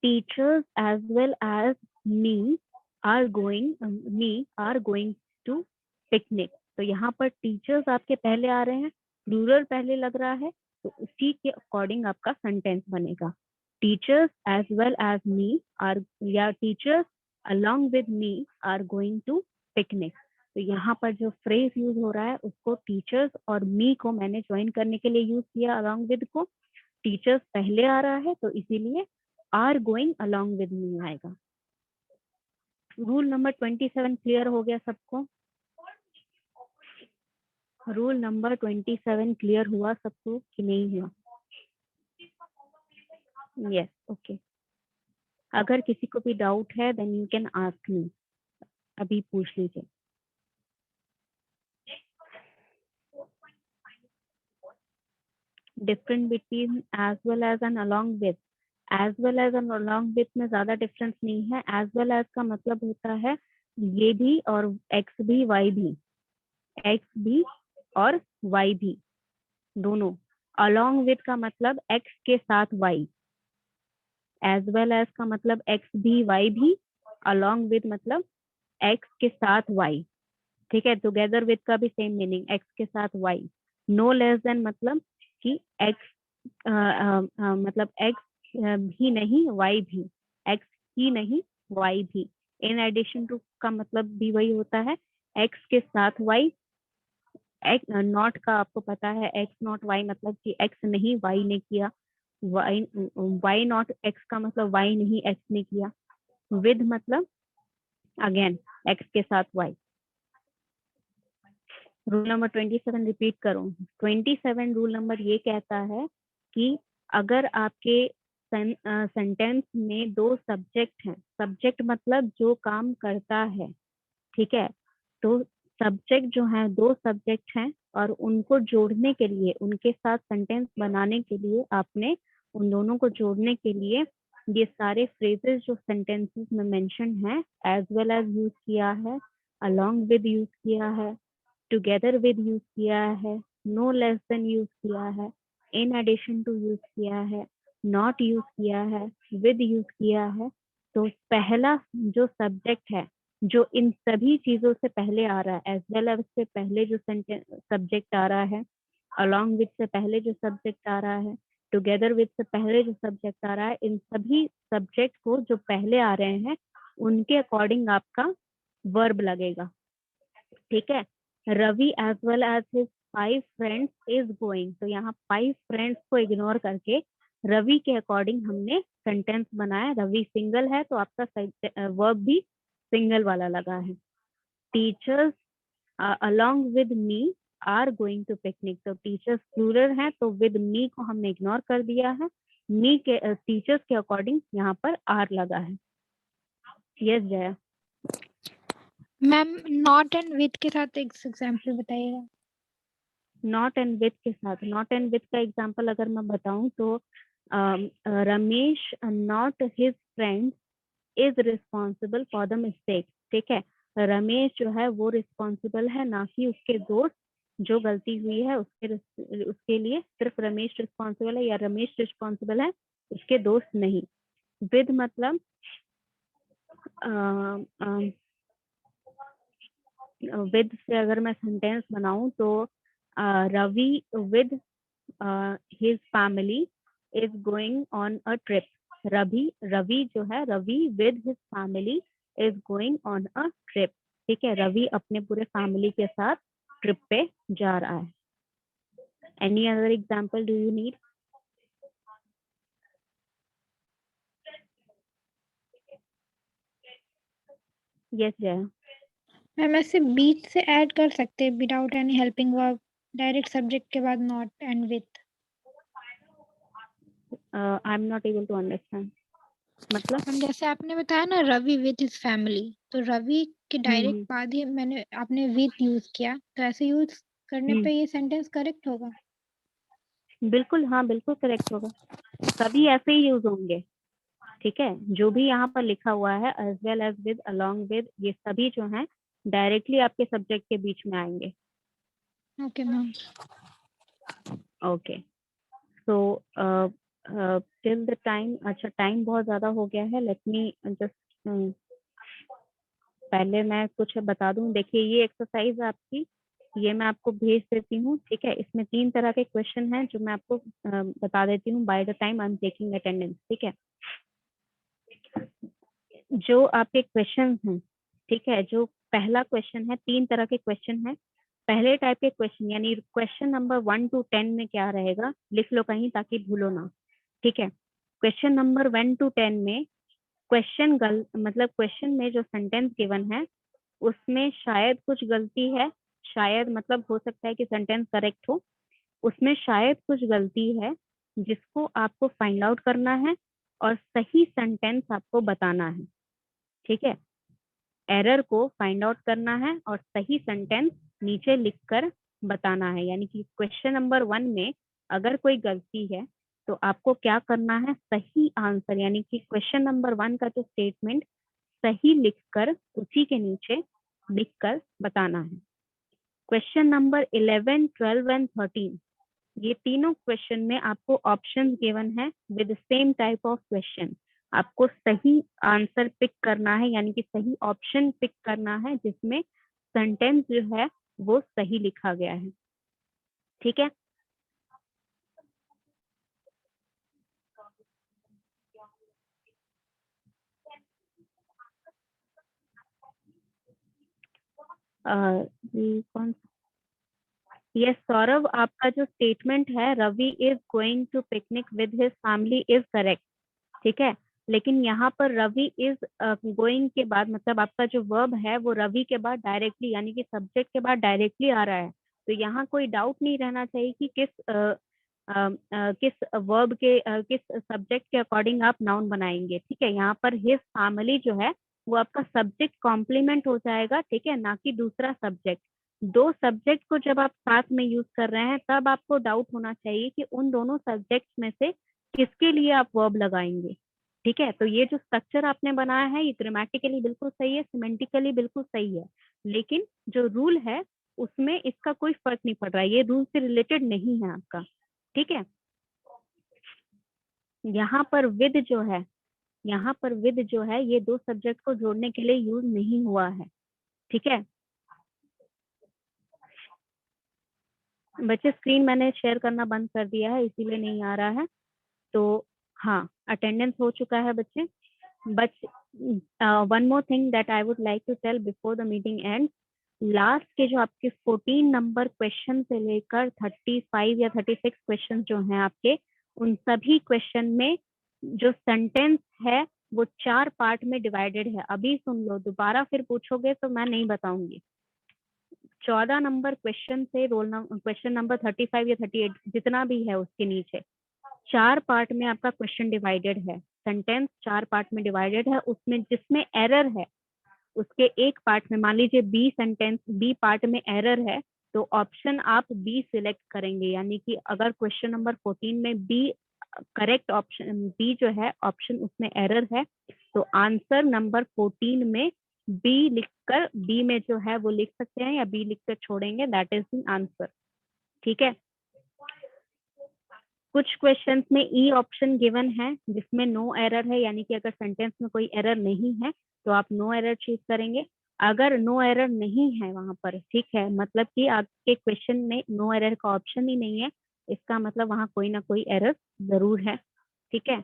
Teachers as well as me are going to picnic, तो यहाँ पर टीचर्स आपके पहले आ रहे हैं, प्लूरल पहले लग रहा है, तो उसी के अकॉर्डिंग आपका सेंटेंस बनेगा। Teachers as well as me are, या teachers along with me are going to picnic, तो यहाँ पर जो फ्रेज यूज हो रहा है उसको टीचर्स और मी को मैंने ज्वाइन करने के लिए यूज किया, along with को। टीचर्स पहले आ रहा है तो इसीलिए आर गोइंग along with मी आएगा। रूल नंबर 27 क्लियर हो गया सबको? रूल नंबर 27 क्लियर हुआ सबको कि नहीं हुआ? Yes, okay. अगर किसी को भी डाउट है then you can ask me, अभी पूछ लीजिए। Different between as well as and along with. As well as and along with में ज्यादा डिफरेंस नहीं है। एज वेल एज का मतलब होता है ये भी और एक्स भी वाई भी, एक्स भी और वाई भी दोनों। अलोंग विद का मतलब एक्स के साथ वाई। एज वेल एज का मतलब एक्स भी वाई भी, अलोंग विद मतलब एक्स के साथ वाई। ठीक है, टुगेदर विद का भी सेम मीनिंग, एक्स के साथ वाई। नो लेस देन मतलब कि एक्स मतलब एक्स भी नहीं वाई भी, एक्स ही नहीं वाई भी। इन एडिशन टू का मतलब भी वही होता है, एक्स के साथ वाई। एक्स नॉट का आपको पता है, एक्स नॉट वाई मतलब कि एक्स नहीं वाई ने किया, वाई नॉट एक्स का मतलब वाई नहीं एक्स ने किया। विद मतलब अगेन एक्स के साथ वाई। रूल नंबर 27 रिपीट करूं। 27 रूल नंबर ये कहता है कि अगर आपके सेंटेंस में दो सब्जेक्ट हैं, सब्जेक्ट मतलब जो काम करता है, ठीक है, तो सब्जेक्ट जो है, दो सब्जेक्ट हैं और उनको जोड़ने के लिए, उनके साथ सेंटेंस बनाने के लिए आपने उन दोनों को जोड़ने के लिए ये सारे फ्रेजेस जो सेंटेंसेस में मेंशन है, एज वेल एज यूज किया है, अलोंग विद यूज किया है, टुगेदर विद यूज किया है, नो लेस देन यूज किया है, इन एडिशन टू यूज किया है, नॉट यूज किया है, विद यूज किया है। तो पहला जो सब्जेक्ट है जो इन सभी चीजों से पहले आ रहा है, एज वेल एज से पहले जो सब्जेक्ट आ रहा है, अलोंग विद से पहले जो सब्जेक्ट आ रहा है, टुगेदर विद से पहले जो सब्जेक्ट आ रहा है, इन सभी सब्जेक्ट को जो पहले आ रहे हैं उनके अकॉर्डिंग आपका वर्ब लगेगा। ठीक है, Ravi as well as his 5 friends is going, तो यहाँ 5 फ्रेंड्स को इग्नोर करके रवि के अकॉर्डिंग हमने सेंटेंस बनाया। रवि सिंगल है तो आपका वर्ब भी सिंगल वाला लगा है। Teachers along with me are going to picnic, तो टीचर्स प्लूरल है तो विद मी को हमने इग्नोर कर दिया है, मी के टीचर्स के अकॉर्डिंग यहाँ पर आर लगा है। Yes Jaya. Ma'am not and with के साथ एक एग्जांपल बताइएगा। नॉट एंड विद के साथ, नॉट एंड विद का एग्जांपल अगर मैं बताऊं तो Ramesh not his friend is responsible for the mistake. ठीक है, रमेश जो है वो रिस्पॉन्सिबल है, ना कि उसके दोस्त जो गलती हुई है उसके लिए सिर्फ रमेश रिस्पॉन्सिबल है, या रमेश रिस्पॉन्सिबल है उसके दोस्त नहीं। विद मतलब विद से अगर मैं सेंटेंस बनाऊं तो Ravi with his family is going on a trip. Ravi जो है, Ravi with his family is going on a trip. ठीक है, रवि अपने पूरे फैमिली के साथ ट्रिप पे जा रहा है. Any other example do you need? Yes Jaya. Ma'am ऐसे बीच से ऐड कर सकते हैं without any helping verb, direct subject के बाद not and with. I am not able to understand. मतलब हम जैसे आपने बताया ना रवि विथ हिज फैमिली, तो रवि के डायरेक्ट बाद ही मैंने आपने विथ यूज किया, तो ऐसे यूज करने पे ये सेंटेंस करेक्ट होगा. बिल्कुल, हाँ बिल्कुल करेक्ट होगा. सभी ऐसे ही यूज होंगे. ठीक है, जो भी यहाँ पर लिखा हुआ है as well as with, along with, ये सभी जो हैं डायरेक्टली आपके सब्जेक्ट के बीच में आएंगे. Okay ma'am. Okay, so till the time, अच्छा टाइम बहुत ज्यादा हो गया है. लेट मी जस्ट पहले मैं कुछ बता दूं. देखिए ये एक्सरसाइज आपकी, ये मैं आपको भेज देती हूँ. ठीक है, इसमें 3 तरह के क्वेश्चन हैं जो मैं आपको बता देती हूँ by the time I am taking attendance. ठीक है, जो आपके क्वेश्चन हैं, ठीक है, जो पहला क्वेश्चन है, 3 तरह के क्वेश्चन हैं. पहले टाइप के क्वेश्चन यानी क्वेश्चन नंबर 1 to 10 में क्या रहेगा, लिख लो कहीं ताकि भूलो ना. ठीक है, क्वेश्चन नंबर 1 to 10 में मतलब क्वेश्चन में जो सेंटेंस गिवन है उसमें शायद कुछ गलती है. शायद मतलब हो सकता है कि सेंटेंस करेक्ट हो, उसमें शायद कुछ गलती है जिसको आपको फाइंड आउट करना है और सही सेंटेंस आपको बताना है. ठीक है, एरर को फाइंड आउट करना है और सही सेंटेंस नीचे लिखकर बताना है. यानी कि क्वेश्चन नंबर 1 में अगर कोई गलती है तो आपको क्या करना है, सही आंसर यानी कि क्वेश्चन नंबर 1 का जो स्टेटमेंट सही लिखकर उसी के नीचे लिखकर बताना है. क्वेश्चन नंबर 11, 12 एंड 13, ये तीनों क्वेश्चन में आपको ऑप्शंस गिवन है with same type of question. आपको सही आंसर पिक करना है यानी कि सही ऑप्शन पिक करना है जिसमें सेंटेंस जो है वो सही लिखा गया है. ठीक है, ये कौन? यस सौरभ, आपका जो स्टेटमेंट है Ravi is going to picnic with his family is correct. ठीक है, लेकिन यहाँ पर रवि इज गोइंग के बाद मतलब आपका जो वर्ब है वो रवि के बाद डायरेक्टली यानी कि सब्जेक्ट के बाद डायरेक्टली आ रहा है. तो यहाँ कोई डाउट नहीं रहना चाहिए कि किस वर्ब के किस सब्जेक्ट के अकॉर्डिंग आप नाउन बनाएंगे. ठीक है, यहाँ पर हिज फैमिली जो है वो आपका सब्जेक्ट कॉम्प्लीमेंट हो जाएगा. ठीक है, ना कि दूसरा सब्जेक्ट. 2 सब्जेक्ट को जब आप साथ में यूज कर रहे हैं तब आपको डाउट होना चाहिए कि उन दोनों सब्जेक्ट में से किसके लिए आप वर्ब लगाएंगे. ठीक है, तो ये जो स्ट्रक्चर आपने बनाया है ये ग्रामेटिकली बिल्कुल सही है, सिमेंटिकली बिल्कुल सही है, लेकिन जो रूल है उसमें इसका कोई फर्क नहीं पड़ रहा है. ये रूल से रिलेटेड नहीं है आपका. ठीक है, यहाँ पर विद जो है, यहाँ पर विद जो है ये 2 सब्जेक्ट को जोड़ने के लिए यूज नहीं हुआ है. ठीक है बच्चे, स्क्रीन मैंने शेयर करना बंद कर दिया है इसीलिए नहीं आ रहा है. तो हाँ, अटेंडेंस हो चुका है बच्चे. But one more thing that I would like to tell before the meeting and, last के जो आपके 14 नंबर क्वेश्चन से लेकर 35 या 36 क्वेश्चन जो हैं आपके, उन सभी क्वेश्चन में जो सेंटेंस है वो 4 पार्ट में डिवाइडेड है. अभी सुन लो, दोबारा फिर पूछोगे तो मैं नहीं बताऊंगी. 14 नंबर क्वेश्चन से क्वेश्चन नंबर 35 या 38 जितना भी है उसके नीचे 4 पार्ट में आपका क्वेश्चन डिवाइडेड है. सेंटेंस 4 पार्ट में डिवाइडेड है. उसमें जिसमें एरर है उसके एक पार्ट में, मान लीजिए बी पार्ट में एरर है तो ऑप्शन आप बी सिलेक्ट करेंगे. यानी कि अगर क्वेश्चन नंबर 14 में बी करेक्ट ऑप्शन, बी जो है ऑप्शन उसमें एरर है तो आंसर नंबर 14 में बी लिखकर, बी में जो है वो लिख सकते हैं या बी लिखकर छोड़ेंगे, दैट इज द आंसर. ठीक है, कुछ क्वेश्चंस में ई ऑप्शन गिवन है जिसमें नो एरर है, यानी कि अगर सेंटेंस में कोई एरर नहीं है तो आप नो एरर चूज करेंगे. अगर नो एरर नहीं है वहां पर, ठीक है, मतलब कि आपके क्वेश्चन में नो एरर का ऑप्शन ही नहीं है, इसका मतलब वहां कोई ना कोई एरर जरूर है. ठीक है,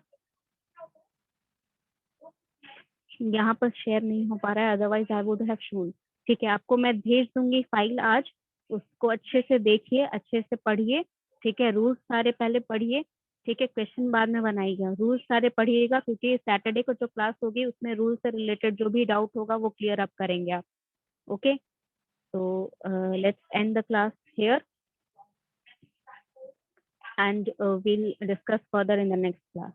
यहाँ पर शेयर नहीं हो पा रहा है, otherwise I would have shown. ठीक है, आपको मैं भेज दूंगी फाइल आज. उसको अच्छे से देखिए, अच्छे से पढ़िए, ठीक है। रूल्स सारे पहले पढ़िए, ठीक है, क्वेश्चन बाद में बनाइएगा। रूल्स सारे पढ़िएगा क्योंकि सैटरडे को जो क्लास होगी उसमें रूल से रिलेटेड जो भी डाउट होगा वो क्लियर अप करेंगे आप। Okay, so let's end the class here, and we'll discuss further in the next class.